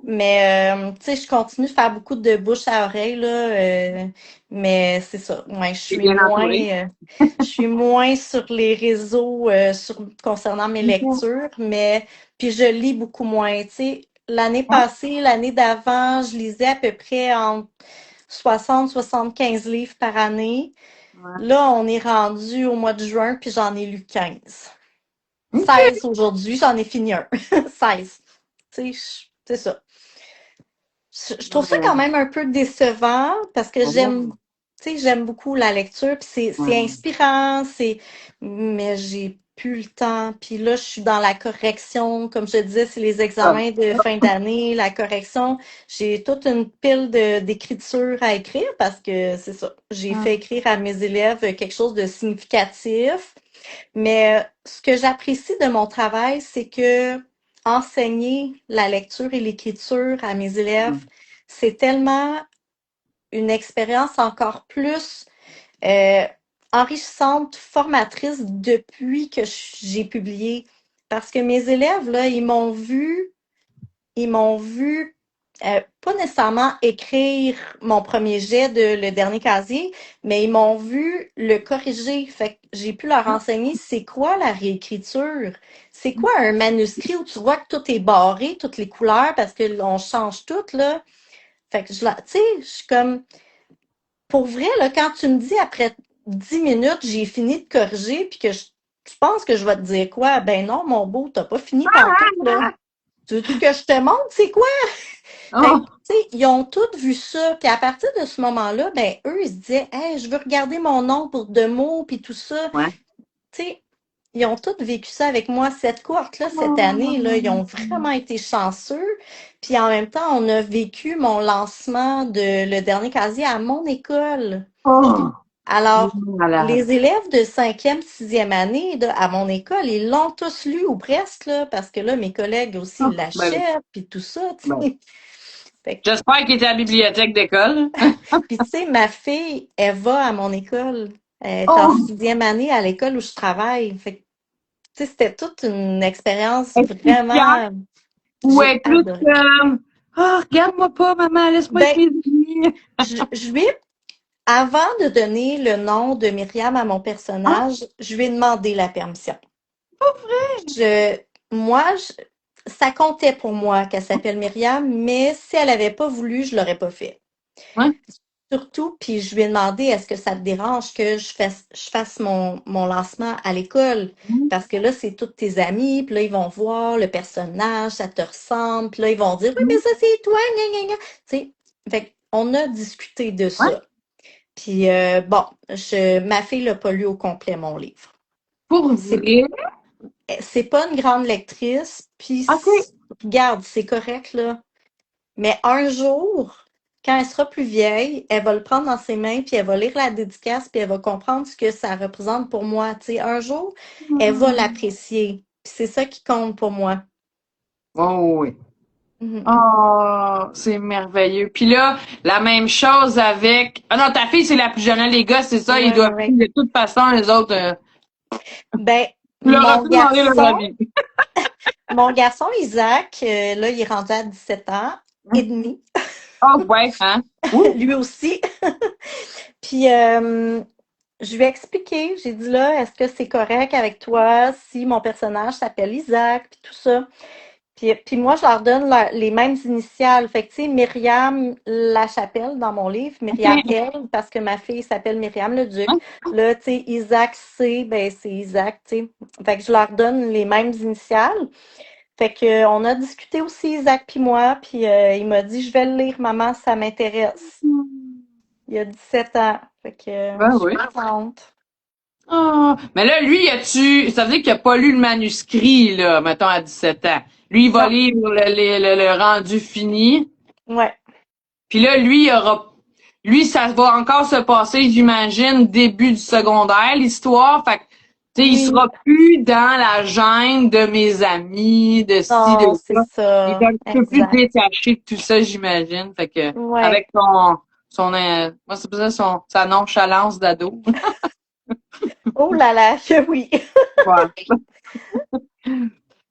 Mais tu sais, je continue de faire beaucoup de bouche à oreille là, mais c'est ça. Ouais, T'es bien entourée? je suis moins sur les réseaux concernant mes lectures, mais puis je lis beaucoup moins. Tu sais, l'année Ouais. passée, l'année d'avant, je lisais à peu près entre 60-75 livres par année. Ouais. Là, on est rendu au mois de juin, puis j'en ai lu 15. OK. 16 aujourd'hui, j'en ai fini un. 16. Tu sais, c'est ça. Je trouve ça Ouais. quand même un peu décevant parce que Oh. tu sais, j'aime beaucoup la lecture, puis c'est Ouais. inspirant, mais j'ai plus le temps. Puis là, je suis dans la correction, comme je disais, c'est les Ah. examens de fin d'année, la correction. J'ai toute une pile d'écriture à écrire parce que c'est ça. J'ai fait écrire à mes élèves quelque chose de significatif. Mais ce que j'apprécie de mon travail, c'est que enseigner la lecture et l'écriture à mes élèves, c'est tellement une expérience encore plus euh, enrichissante, formatrice depuis que j'ai publié. Parce que mes élèves, là, ils m'ont vu pas nécessairement écrire mon premier jet de le dernier casier, mais ils m'ont vu le corriger. Fait que j'ai pu leur enseigner c'est quoi la réécriture. C'est quoi un manuscrit où tu vois que tout est barré, toutes les couleurs, parce que l'on change tout, là. Fait que tu sais, je suis comme, pour vrai, là, quand tu me dis après 10 minutes, j'ai fini de corriger, puis que tu penses que je vais te dire quoi? Ben non, mon beau, t'as pas fini pantoute, là. Tu veux-tu que je te montre c'est quoi? Fait que, Oh. tu sais, ils ont tous vu ça. Puis à partir de ce moment-là, ben eux, ils se disaient, hey, je veux regarder mon nombre de mots, puis tout ça. Ouais. Tu sais, ils ont tous vécu ça avec moi. Cette cohorte-là, cette année, là, ils ont Oh. vraiment été chanceux. Puis en même temps, on a vécu mon lancement de le dernier casier à mon école. Oh. Alors, Malade. les élèves de cinquième, sixième année à mon école, ils l'ont tous lu ou presque, là, parce que là, mes collègues aussi Oh. Ben oui. l'achètent, puis tout ça, tu Ben. sais. Fait J'espère qu'il était à la bibliothèque d'école. Puis tu sais, ma fille, elle va à mon école. Elle est en Oh! sixième année à l'école où je travaille. Fait que, tu sais, c'était toute une expérience Est-ce fière vraiment, ou j'ai est plus adoré. comme Ah, regarde-moi pas, maman, laisse-moi avec Ben, mes amis. je lui ai, avant de donner le nom de Myriam à mon Ah, personnage, je lui ai demandé la permission. pas vrai. Je, moi, ça comptait pour moi qu'elle s'appelle Myriam, mais si elle avait pas voulu, je l'aurais pas fait. Ouais. Surtout, puis je lui ai demandé, est-ce que ça te dérange que je fasse mon lancement à l'école? Parce que là, c'est tous tes amis, puis là, ils vont voir le personnage, ça te ressemble, puis là, ils vont dire, oui, mais ça, c'est toi, gna, gna, gna. Tu sais, fait on a discuté de Ouais. ça. Puis, bon, ma fille l'a pas lu au complet, mon livre. Pour C'est, vrai? c'est pas une grande lectrice, puis, OK. regarde, c'est correct, là. Mais un jour, quand elle sera plus vieille, elle va le prendre dans ses mains, puis elle va lire la dédicace, puis elle va comprendre ce que ça représente pour moi. Tu sais, un jour, elle va l'apprécier. Puis c'est ça qui compte pour moi. Oh, oui. Mhm. Oh, c'est merveilleux. Puis là, la même chose avec... Ah non, ta fille, c'est la plus jeune. Hein, les gars, c'est ça, ils Ouais, ouais, doivent... ouais. De toute façon, les autres, Ben, tu leur as mon tout demandé leur garçon, avis. mon garçon Isaac, là, il est rendu à 17 ans et demi, Ah, ouais, hein? Ouh! lui aussi. Puis, je lui ai expliqué, j'ai dit là, est-ce que c'est correct avec toi si mon personnage s'appelle Isaac, puis tout ça. Puis moi, je leur donne les mêmes initiales. Fait que, tu sais, Myriam Lachapelle dans mon livre, Myriam OK. L, parce que ma fille s'appelle Myriam le Duc. Hein? Là, tu sais, Isaac C, ben c'est Isaac, tu sais. Fait que je leur donne les mêmes initiales. Fait que on a discuté aussi, Isaac puis moi, puis il m'a dit, je vais le lire, maman, ça m'intéresse. Il a 17 ans. Fait que je Ben suis oui. contente. Ah. Mais là, lui, ça veut dire qu'il a pas lu le manuscrit, là, mettons, à 17 ans. Lui, il va Non, lire le rendu fini. ouais. Puis là, lui, ça va encore se passer, j'imagine, début du secondaire, l'histoire. Fait que, tu sais, il Oui, sera plus dans la gêne de mes amis, de ci, de non, c'est ça. Il est ça. un peu plus Exact. détaché de tout ça, j'imagine. Fait que, Ouais. avec moi, c'est pour ça, sa nonchalance d'ado. Oh là là, que oui. Ouais.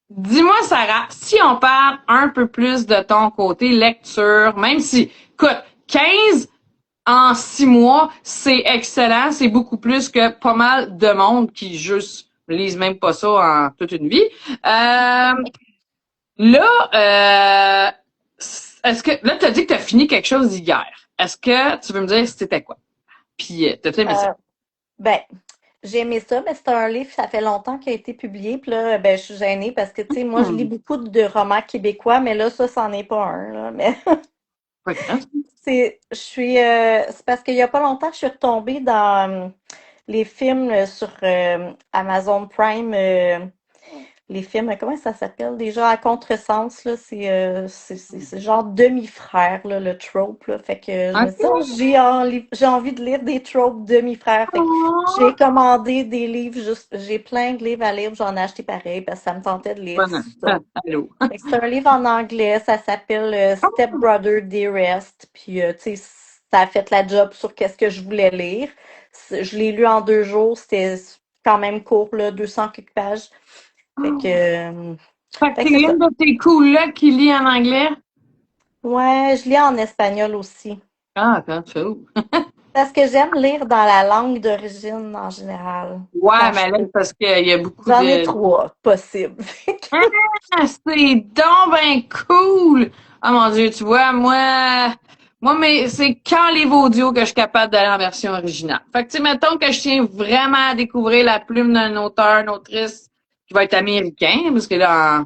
Dis-moi, Sarah, si on parle un peu plus de ton côté lecture, même si, écoute, 15 en 6 mois, c'est excellent. C'est beaucoup plus que pas mal de monde qui juste lisent même pas ça en toute une vie. Là, est-ce que là, tu as dit que tu as fini quelque chose hier. Est-ce que tu veux me dire c'était quoi? Puis t'as aimé ça? Euh, ben, j'ai aimé ça, mais c'est un livre, ça fait longtemps qu'il a été publié. Puis là, ben, je suis gênée parce que, tu sais, moi, je lis Hmm, beaucoup de romans québécois, mais là, ça, c'en est pas un, là. Mais pas grave. c'est parce qu'il y a pas longtemps, je suis retombée dans les films sur Amazon Prime. Les films, comment ça s'appelle déjà? À contresens, là, c'est genre demi-frère, là, le trope, là. Fait que je me suis dit, OK. oh, j'ai envie de lire des tropes demi-frères. Fait que Oh, j'ai commandé des livres, j'ai plein de livres à lire, j'en ai acheté pareil, parce que ça me tentait de lire bonne. ça. Allô. Fait que c'est un livre en anglais, ça s'appelle Step Brother Dearest, puis tu sais, ça a fait la job sur qu'est-ce que je voulais lire. Je l'ai lu en 2 jours, c'était quand même court, là, 200 quelques pages. Fait que, Fait que fait t'es que c'est une ça. de tes cool-là qui lit en anglais? Ouais, je lis en espagnol aussi. Ah, quand tu Parce que j'aime lire dans la langue d'origine en général, quand Ouais, je mais là, peux. c'est parce qu'il y a beaucoup J'en ai de... 3 possibles. Ah, c'est donc ben cool! Ah mon Dieu, tu vois, mais c'est qu'en livre audio que je suis capable d'aller en version originale. Fait que, tu sais, mettons que je tiens vraiment à découvrir la plume d'un auteur, une autrice qui va être américain, parce que là,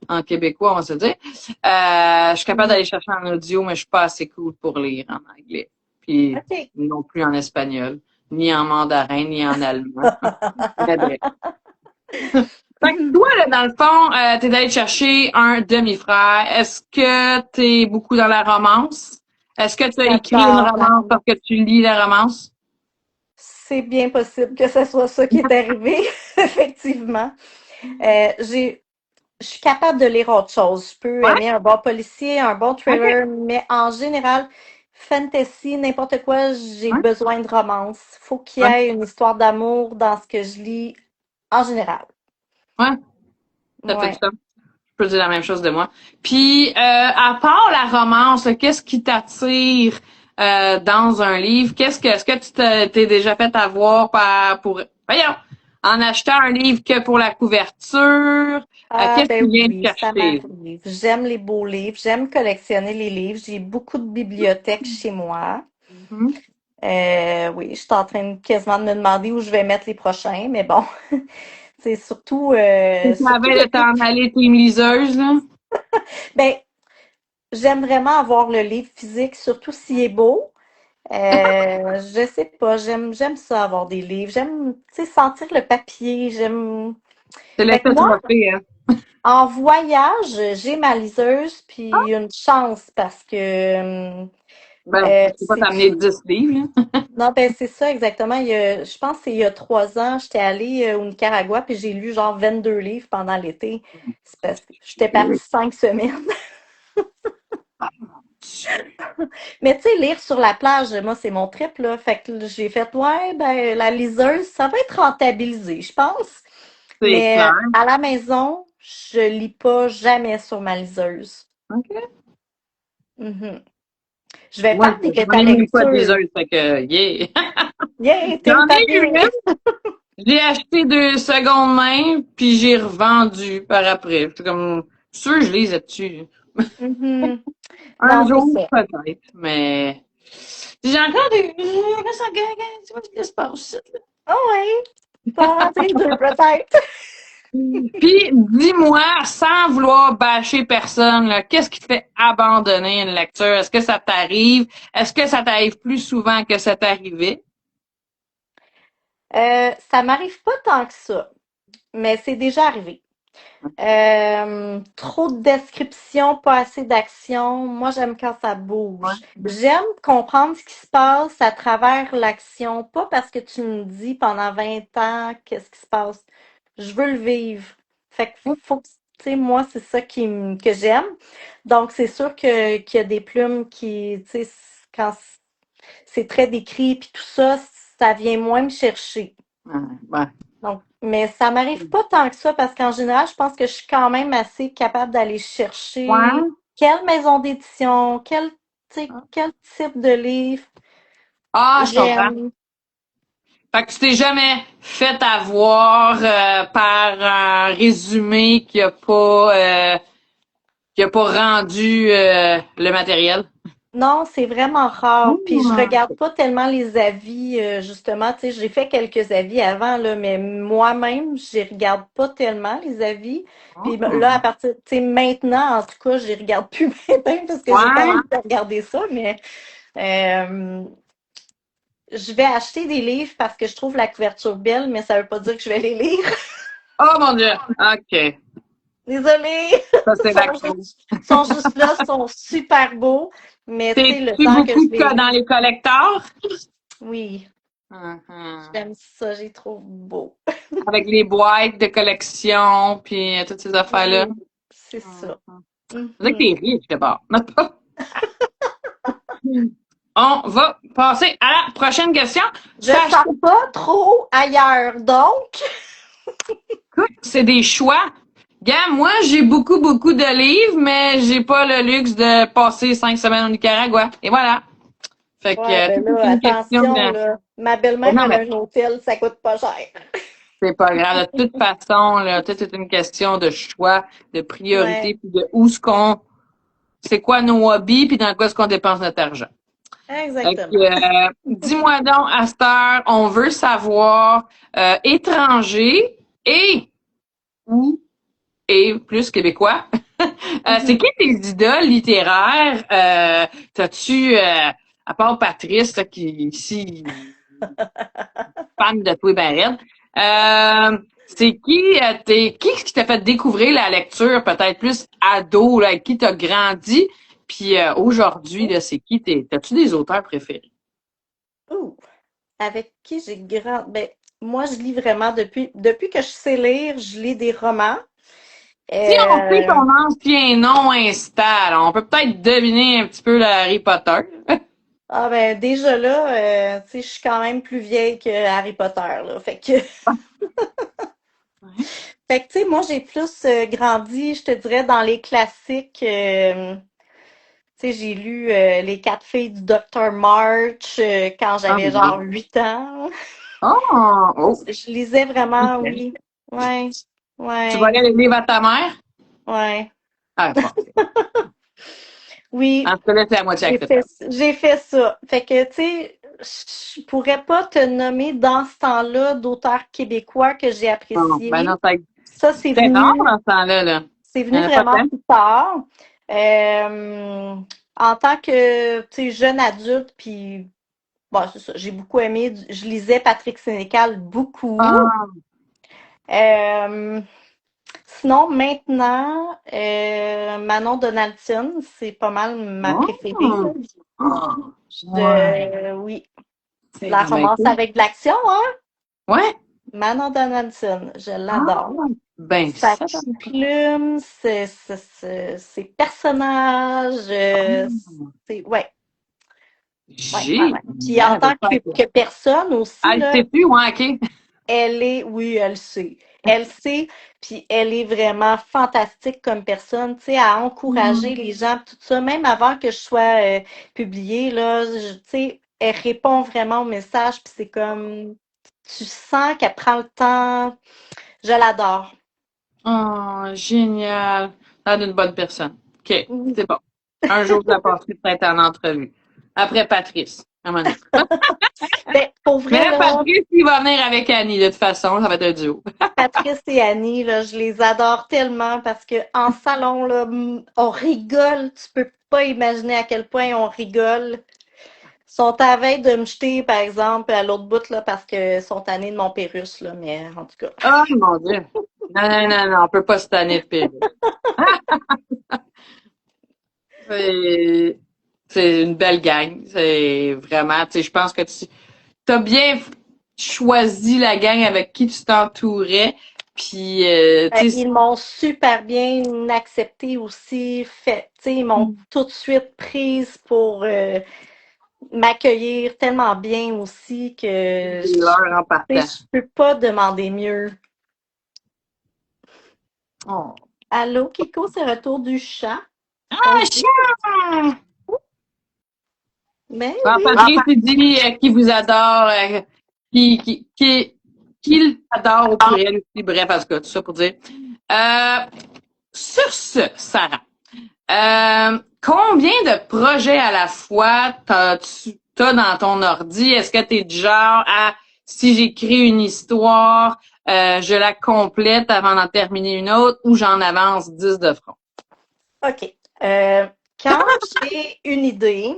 en québécois, on va se dire, je suis capable d'aller chercher en audio, mais je suis pas assez cool pour lire en anglais. Puis, OK. non plus en espagnol, ni en mandarin, ni en allemand. Très bref. Fait que toi, là, dans le fond, t'es allé chercher un demi-frère. Est-ce que t'es beaucoup dans la romance? Est-ce que tu as écrit une J'adore la romance romance. parce que tu lis la romance? C'est bien possible que ce soit ça qui est arrivé, effectivement. Je suis capable de lire autre chose. Je peux Ouais, aimer un bon policier, un bon ok. thriller, mais en général, fantasy, n'importe quoi, j'ai Ouais, besoin de romance. Faut qu'il y ouais, ait une histoire d'amour dans ce que je lis en général. ouais. Ça fait du Ouais. sens. Je peux dire la même chose de moi. Puis, à part la romance, là, qu'est-ce qui t'attire dans un livre? Est-ce que t'es déjà fait avoir voyons, en achetant un livre que pour la couverture? Ah, Qu'est-ce ben qui vient te oui, ça chercher? m'arrive. J'aime les beaux livres, j'aime collectionner les livres. J'ai beaucoup de bibliothèques chez moi. Mhm. Oui, je suis en train quasiment de me demander où je vais mettre les prochains, mais bon, c'est surtout, Tu surtout savais de depuis. t'en aller team liseuse, là? Ben, j'aime vraiment avoir le livre physique, surtout s'il est beau. Je sais pas, j'aime ça avoir des livres. J'aime, tu sais, sentir le papier. J'aime. C'est Fait que l'effet moi, trophée, hein? en voyage, j'ai ma liseuse, puis une chance parce que Ben, tu peux pas c'est t'amener 10 livres, là. non, ben c'est ça exactement. Je pense que c'est il y a 3 ans, j'étais allée au Nicaragua, puis j'ai lu genre 22 livres pendant l'été. C'est parce que j'étais partie 5 semaines. Mais tu sais, lire sur la plage, moi, c'est mon trip, là. Fait que j'ai fait, ouais, ben, la liseuse, ça va être rentabilisé, je pense. C'est Mais clair. à la maison, je lis pas jamais sur ma liseuse. OK. Mhm. Je vais Moi, faire des j'en bêta ai même pas de lectures. liseuse, fait que, yeah. Yay, Team J'en ai eu Papier! une, j'ai acheté deux secondes main, puis j'ai revendu par après. C'est comme, sûr, je les ai dessus. Mhm. Un Non, c'est jour, ça. peut-être, mais j'ai encore des, je reste en gaga, tu vois ce qui se passe. Ah ouais, pas rentrer les deux, peut-être. Puis, dis-moi, sans vouloir bâcher personne, là, qu'est-ce qui te fait abandonner une lecture? Est-ce que ça t'arrive? Est-ce que ça t'arrive plus souvent que ça t'arrivait? Ça m'arrive pas tant que ça, mais c'est déjà arrivé. Trop de descriptions, pas assez d'action. Moi, j'aime quand ça Ouais. bouge. J'aime comprendre ce qui se passe à travers l'action, pas parce que tu me dis pendant 20 ans qu'est-ce qui se passe. Je veux le vivre. Fait que faut que, tu sais, moi, c'est ça que j'aime. Donc, c'est sûr qu'il y a des plumes qui, tu sais, quand c'est très décrit puis tout ça, ça vient moins me chercher. Ouais. Donc, mais ça m'arrive pas tant que ça parce qu'en général, je pense que je suis quand même assez capable d'aller chercher Ouais. quelle maison d'édition, tu sais, quel type de livre Ah, je comprends. j'aime. Fait que tu t'es jamais fait avoir par un résumé qui a pas rendu le matériel. Non, c'est vraiment rare. Puis je Hmm. regarde pas tellement les avis, justement. Tu sais, j'ai fait quelques avis avant, là, mais moi-même, je regarde pas tellement les avis. Puis là, à Hmm. partir, tu sais, maintenant, en tout cas, je regarde plus maintenant parce que j'ai pas Ouais. envie de regarder ça, mais euh, je vais acheter des livres parce que je trouve la couverture belle, mais ça veut pas dire que je vais les lire. Oh mon Dieu. OK. Désolée! Ça, c'est la cause. Sont juste là, sont super beaux, mais tu sais, le T'es-tu temps que beaucoup je les dans lis, les collecteurs? oui, Mhm. j'aime ça, j'ai trouve beau. Avec les boîtes de collection, puis toutes ces affaires-là. Oui, c'est Mhm. ça. C'est vrai que t'es Mhm. riche d'abord. On va passer à la prochaine question. Je Tu fais acheter, sors pas trop ailleurs, donc. c'est des choix. Gars, moi, j'ai beaucoup de livres, mais j'ai pas le luxe de passer 5 semaines au Nicaragua. Et voilà. Fait que Ouais, ben tout est là, une question attention, de. là. Ma Ben belle-mère, non, elle mais a un hôtel, ça coûte pas cher. c'est pas grave. De toute façon, là, tout est une question de choix, de priorité, Ouais, puis de où ce qu'on, c'est quoi nos hobbies, puis dans quoi est-ce qu'on dépense notre argent. Fait que, exactement. dis-moi donc, à cette heure, on veut savoir étranger et ou et plus québécois. C'est Mhm. qui tes idoles littéraires? T'as-tu, à part Patrice, là, qui ici fan de toi ben raide, c'est qui t'a fait découvrir la lecture, peut-être plus ado, là, avec qui t'as grandi, puis aujourd'hui, là, c'est qui t'as-tu des auteurs préférés? Ouh, avec qui j'ai grand. Ben, moi, je lis vraiment depuis que je sais lire, je lis des romans. Si on sait Euh, ton ancien nom Insta, là, on peut peut-être deviner un petit peu le Harry Potter. ah ben déjà là, tu sais, je suis quand même plus vieille que Harry Potter, là. Fait que Ouais. Fait que, tu sais, moi, j'ai plus grandi, je te dirais, dans les classiques. Tu sais, j'ai lu Les quatre filles du Dr. March quand Ah, j'avais oui. genre 8 ans. Oh! Oh! Je lisais vraiment, OK. oui. Ouais, Tu vas ouais, aller le livre à ta mère? ouais. Ah, bon. Oui, En tout cas, c'est la moitié acceptable. j'ai fait ça. Fait que, tu sais, je pourrais pas te nommer dans ce temps-là d'auteurs québécois que j'ai Non, ben non, appréciés. Ça, c'était rare dans ce temps-là, là. c'est Il n'y venu en a pas vraiment tant. plus tard. Euh, En tant que, tu sais, jeune adulte, puis bon, c'est ça, j'ai beaucoup aimé. Je lisais Patrick Sénécal beaucoup. Ah! Euh, Sinon, maintenant, Manon Donaldson, c'est pas mal ma préférée, là. Oh! Oh! Ouais. Oui, C'est la bien romance cool. avec de l'action, hein? Ouais? Manon Donaldson, je Ah! l'adore. Ben, Sa ça, petite plume, ses personnages, ouais, ouais, ouais, ouais. Puis en génial. tant que personne aussi, Ah, le là, sais-tu? Ouais, OK. oui, elle sait. Elle sait, puis elle est vraiment fantastique comme personne, tu sais, à encourager les gens, tout ça, même avant que je sois publiée, là, tu sais, elle répond vraiment au message, puis c'est comme, tu sens qu'elle prend le temps. Je l'adore. Oh, génial. Ah, d'une bonne personne. OK, Oui. c'est bon. Un jour, je la passerai peut-être en entrevue. Après Patrice, à un moment donné. Ben, pour Mais vrai, là, là, Patrice, il va venir avec Annie, de toute façon. Ça va être un duo. Patrice et Annie, là, je les adore tellement parce que en salon, là, on rigole. Tu peux pas imaginer à quel point on rigole. Ils sont à la veille de me jeter, par exemple, à l'autre bout, là, parce qu'ils sont tannés de mon Pérus, là, mais en tout cas. Oh, mon Dieu. Non, non, non, non, on peut pas se tanner de Pérus. C'est c'est une belle gang. C'est vraiment, tu sais, je pense que tu as bien choisi la gang avec qui tu t'entourais. Puis, tu sais, Ils m'ont super bien accepté aussi, fait, tu sais, ils m'ont tout de suite prise pour m'accueillir tellement bien aussi que c'est l'heure en partant. je peux pas demander mieux. Oh. Allô, Kiko, c'est retour du chat. On Ah, se dit, chat! ben Bon, oui. Patrice, il dit qu'il vous adore, qu'il adore au pluriel aussi. Bref, en tout cas, tout ça pour dire. Euh, sur ce, Sarah, combien de projets à la fois t'as dans ton ordi? Est-ce que t'es du genre à, si j'écris une histoire, je la complète avant d'en terminer une autre ou j'en avance 10 de front? OK. Euh, Quand j'ai une idée,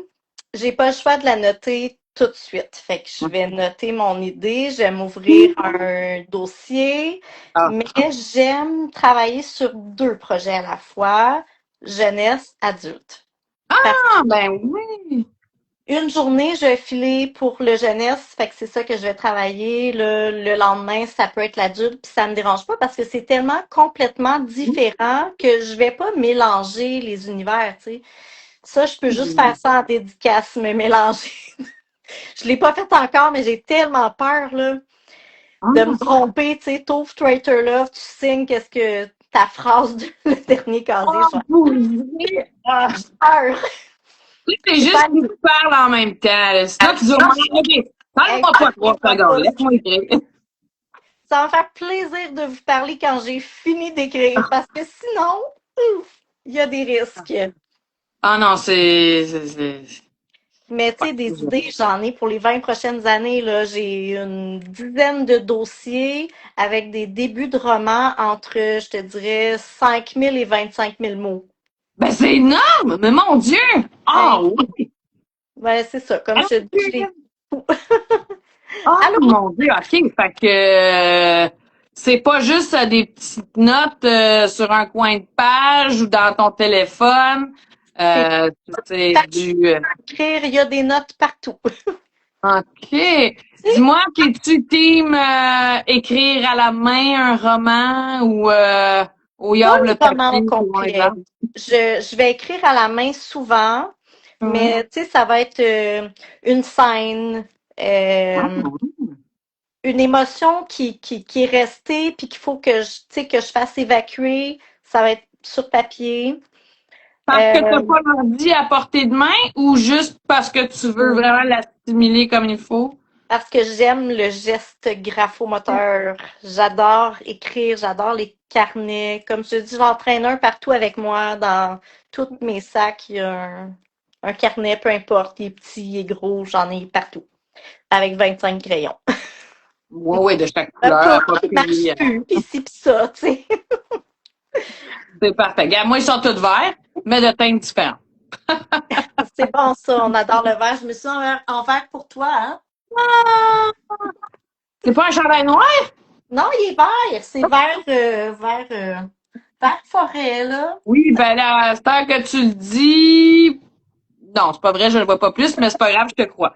j'ai pas le choix de la noter tout de suite. Fait que je vais noter mon idée, je vais m'ouvrir un dossier, Ah, mais j'aime travailler sur deux projets à la fois, jeunesse, adulte. Parce ah, ben oui. Une journée, je vais filer pour le jeunesse, fait que c'est ça que je vais travailler. Le lendemain, ça peut être l'adulte, puis ça me dérange pas parce que c'est tellement complètement différent que je vais pas mélanger les univers, tu sais. Ça, je peux juste faire ça en dédicace, me mélanger. Je l'ai pas fait encore, mais j'ai tellement peur, là, de me Ah, tromper, tu sais. T'ouvres Traiter Love, tu signes qu'est-ce que ta phrase du le dernier casier, je vous voulez. Ah. j'ai peur. C'est C'est juste pas qu'il parle en même temps. Là. Sinon, tu dis, OK, parle-moi pas 3 secondes, laisse-moi écrire. Ça va me faire plaisir de vous parler quand j'ai fini d'écrire parce que sinon, ouf, il y a des risques. Ah non, Mais tu sais, des idées, j'en ai pour les 20 prochaines années. Là, j'ai une dizaine de dossiers avec des débuts de romans entre, je te dirais, 5 000 et 25 000 mots. Ben, c'est énorme! Mais mon Dieu! Ah Hey, oui! ouais, c'est ça. Comme je te dis, je l'ai. Ah Allô? mon Dieu, OK. Fait que c'est pas juste des petites notes sur un coin de page ou dans ton téléphone. C'est C'est pas du écrire, il y a des notes partout. OK. Dis-moi, es-tu team écrire à la main un roman ou au Pas yable le le roman au papier pour un complet. exemple? Je vais écrire à la main souvent, Ouais. mais tu sais, ça va être une scène. Ah, euh, oui. une émotion qui est restée puis qu'il faut que tu sais, que je fasse évacuer. Ça va être sur papier. Parce que t'as Euh, pas l'ordi à portée de main ou juste parce que tu veux vraiment l'assimiler comme il faut? Parce que j'aime le geste graphomoteur. J'adore écrire, j'adore les carnets. Comme je te dis, j'en traîne un partout avec moi dans tous mes sacs. Il y a un carnet, peu importe, il est petit, il est gros, j'en ai partout. Avec 25 crayons. Oui, oui, de chaque Un couleur peu qui marche appropriée. plus, pis ci pis ça, tu sais. C'est parfait. Regarde, moi, ils sont tous verts, mais de teintes différentes. C'est bon ça, on adore le vert. Je me suis mis en vert pour toi, hein? C'est pas un chandail noir? Non, il est vert. C'est vert forêt, là. Oui, ben là, à cette heure que tu le dis. Non, c'est pas vrai, je ne le vois pas plus, mais c'est pas grave, je te crois.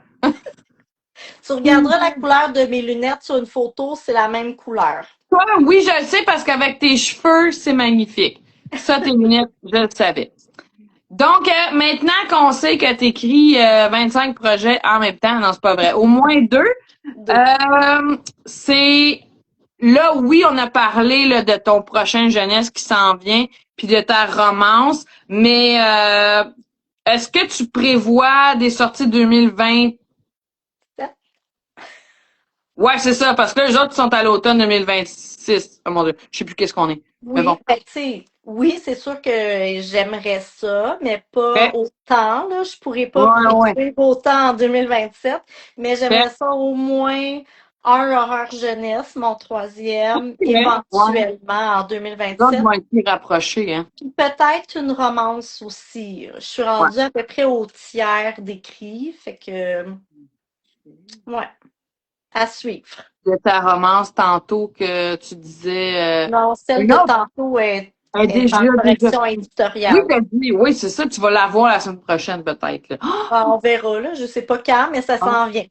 Tu regarderas la couleur de mes lunettes sur une photo, c'est la même couleur. Toi, oui, je le sais parce qu'avec tes cheveux, c'est magnifique. Ça, tes lunettes, je le savais. Donc, maintenant qu'on sait que tu écris 25 projets en même temps, non, c'est pas vrai, au moins deux, Deux. c'est là, oui, on a parlé là, de ton prochain jeunesse qui s'en vient, puis de ta romance, mais est-ce que tu prévois des sorties 2020? Ouais, c'est ça, parce que les autres sont à l'automne 2026. Oh mon Dieu, je sais plus qu'est-ce qu'on est. Mais Oui, bon. ben, tu sais, oui, c'est sûr que j'aimerais ça, mais pas Fait, autant, là. Je pourrais pas ouais, ouais. produire autant en 2027, mais Fait, j'aimerais ça au moins un horreur jeunesse, mon troisième, ouais. éventuellement en Les autres 2027. vont être plus rapprochés, hein. Puis peut-être une romance aussi. Je suis Ouais. rendue à peu près au tiers d'écrit, fait que, ouais, à suivre. De ta romance tantôt que tu disais Non, celle une de autre tantôt est déjà en déjà correction oui éditoriale. t'as dit oui c'est ça tu vas la voir la semaine prochaine peut-être là. Ah, on verra, là. Je sais pas quand, mais ça Oh, s'en vient.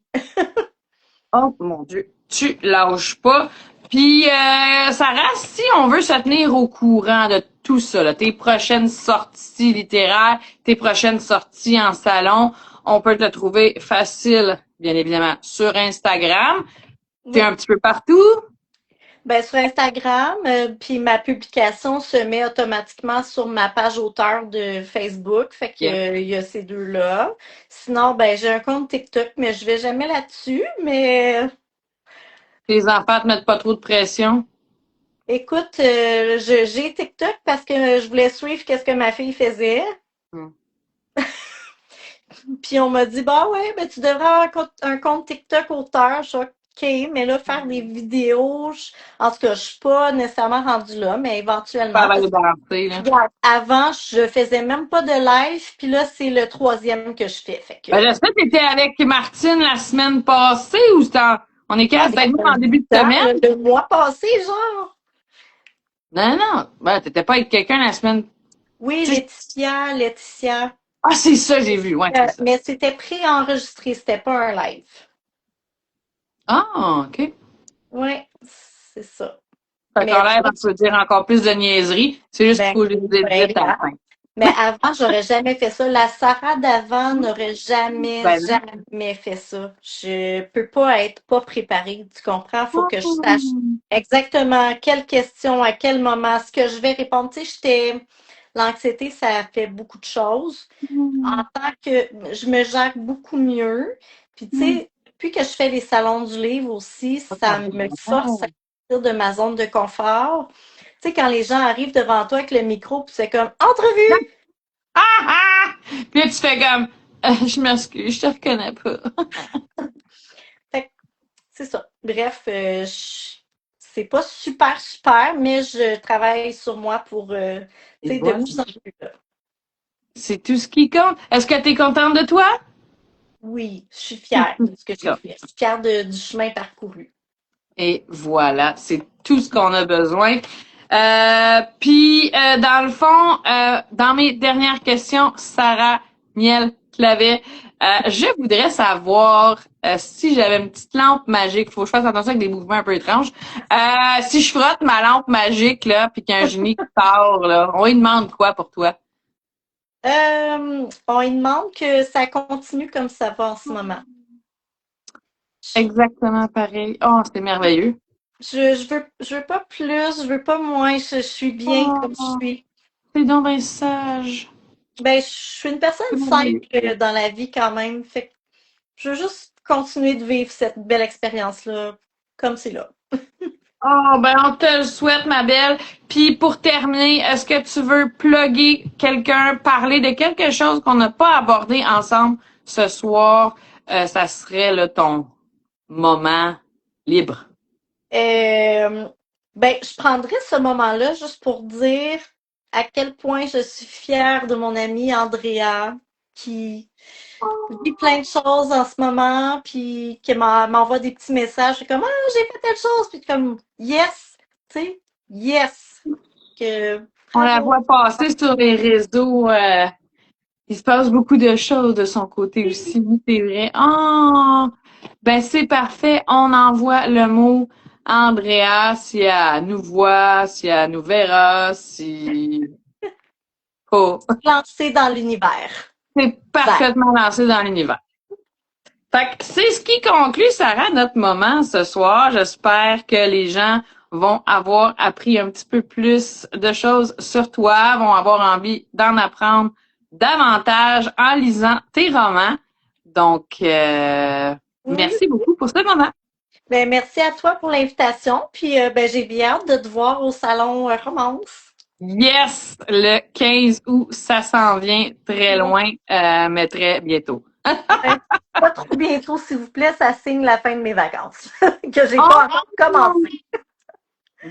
oh mon Dieu tu lâches pas puis Sarah si on veut se tenir au courant de tout ça là, tes prochaines sorties littéraires tes prochaines sorties en salon on peut te trouver facile bien évidemment sur Instagram t'es Oui. un petit peu partout. Ben, sur Instagram, puis ma publication se met automatiquement sur ma page auteur de Facebook. Fait que, Yes. il y a ces deux-là. Sinon, ben, j'ai un compte TikTok, mais je vais jamais là-dessus. Mais Tes enfants te mettent pas trop de pression. écoute, j'ai TikTok parce que je voulais suivre qu'est-ce que ma fille faisait. Hmm. Puis on m'a dit, bah ouais, ben tu devrais avoir un compte TikTok auteur. Je suis OK, mais là, faire des vidéos, en tout cas, je suis pas nécessairement rendue là, mais Pas éventuellement, parce que validanté, là. regarde, avant, je faisais même pas de live, puis là, c'est le troisième que je fais. Fait que, Ben, j'espère que tu étais avec Martine la semaine passée ou c'était on est ah, quand? ça Peut-être fait un en bout début de de temps, semaine? là, le mois passé, genre. Non, non. Ben, t'étais pas avec quelqu'un la semaine. Oui, Tu sais, Laetitia. ah, c'est ça, j'ai vu. Ouais, c'est ça. Mais c'était préenregistré, c'était pas un live. Ah, OK. Ouais, c'est ça. Fait qu'en Mais tu l'air, vois, on peut dire encore plus de niaiseries. C'est juste qu'il ben, faut que je les ben, édite à la fin. mais avant, j'aurais jamais fait ça. La Sarah d'avant n'aurait Ben, non. jamais fait ça. Je peux pas être pas préparée. Tu comprends? Faut que je sache exactement quelle question, à quel moment, ce que je vais répondre. Tu sais, l'anxiété, ça fait beaucoup de choses. En tant que, je me gère beaucoup mieux. Puis, tu sais, depuis que je fais les salons du livre aussi, ça me force à sortir de ma zone de confort. Tu sais, quand les gens arrivent devant toi avec le micro, puis c'est comme entrevue! Ah, ah! Puis là, tu fais comme, je m'excuse, je te reconnais pas. Fait que c'est ça. Bref, c'est pas super, super, mais je travaille sur moi pour, Et tu sais, de voilà. plus en plus là. C'est tout ce qui compte. Est-ce que tu es contente de toi? Oui, je suis C'est fière tout de ce que ce qui j'ai compte. fait. Je suis fière du chemin parcouru. Et voilà, c'est tout ce qu'on a besoin. Puis, dans le fond, dans mes dernières questions, Sarah Miel Clavet, je voudrais savoir si j'avais une petite lampe magique. Faut que je fasse attention avec des mouvements un peu étranges. Si je frotte ma lampe magique là, puis qu'il y a un génie qui sort là, on lui demande quoi pour toi? On lui demande que ça continue comme ça va en ce moment. Exactement pareil. Oh, c'est merveilleux. Je veux pas plus, je veux pas moins, je suis bien comme je Oh, suis. c'est donc bien sage. Ben, je suis une personne C'est simple merveilleux. dans la vie quand même, fait que je veux juste continuer de vivre cette belle expérience-là comme c'est là. Oh, ben, on te le souhaite, ma belle. Puis, pour terminer, est-ce que tu veux plugger quelqu'un, parler de quelque chose qu'on n'a pas abordé ensemble ce soir? Ça serait, là, ton moment libre. Euh, ben, je prendrais ce moment-là juste pour dire à quel point je suis fière de mon amie Andrea, qui vit plein de choses en ce moment, puis qui m'envoie des petits messages, comme ah, j'ai fait telle chose, puis comme yes, tu sais, yes, que On la bravo. voit passer sur les réseaux. Il se passe beaucoup de choses de son côté aussi. Oui, c'est vrai. Oh, ben c'est parfait. On envoie le mot à Andrea si elle nous voit, si elle nous verra, si... Oh, Lancée dans l'univers. c'est Bye. parfaitement lancé dans l'univers. Fait que c'est ce qui conclut, Sarah, notre moment ce soir. J'espère que les gens vont avoir appris un petit peu plus de choses sur toi, vont avoir envie d'en apprendre davantage en lisant tes romans. Donc, Oui. merci beaucoup pour ce moment. Ben, merci à toi pour l'invitation, puis ben, j'ai bien hâte de te voir au salon Romance. Yes, le 15 août, ça s'en vient très loin, mais très bientôt. Ouais. Pas trop bientôt, s'il vous plaît, ça signe la fin de mes vacances, que j'ai pas encore Oh! commencé.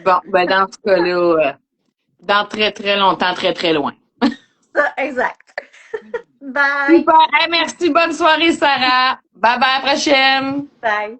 Bon, ben dans ce cas-là, dans très très longtemps, très très loin. Ça, exact. Bye. Super. Hey, merci. Bonne soirée, Sarah. Bye bye. À la prochaine. Bye.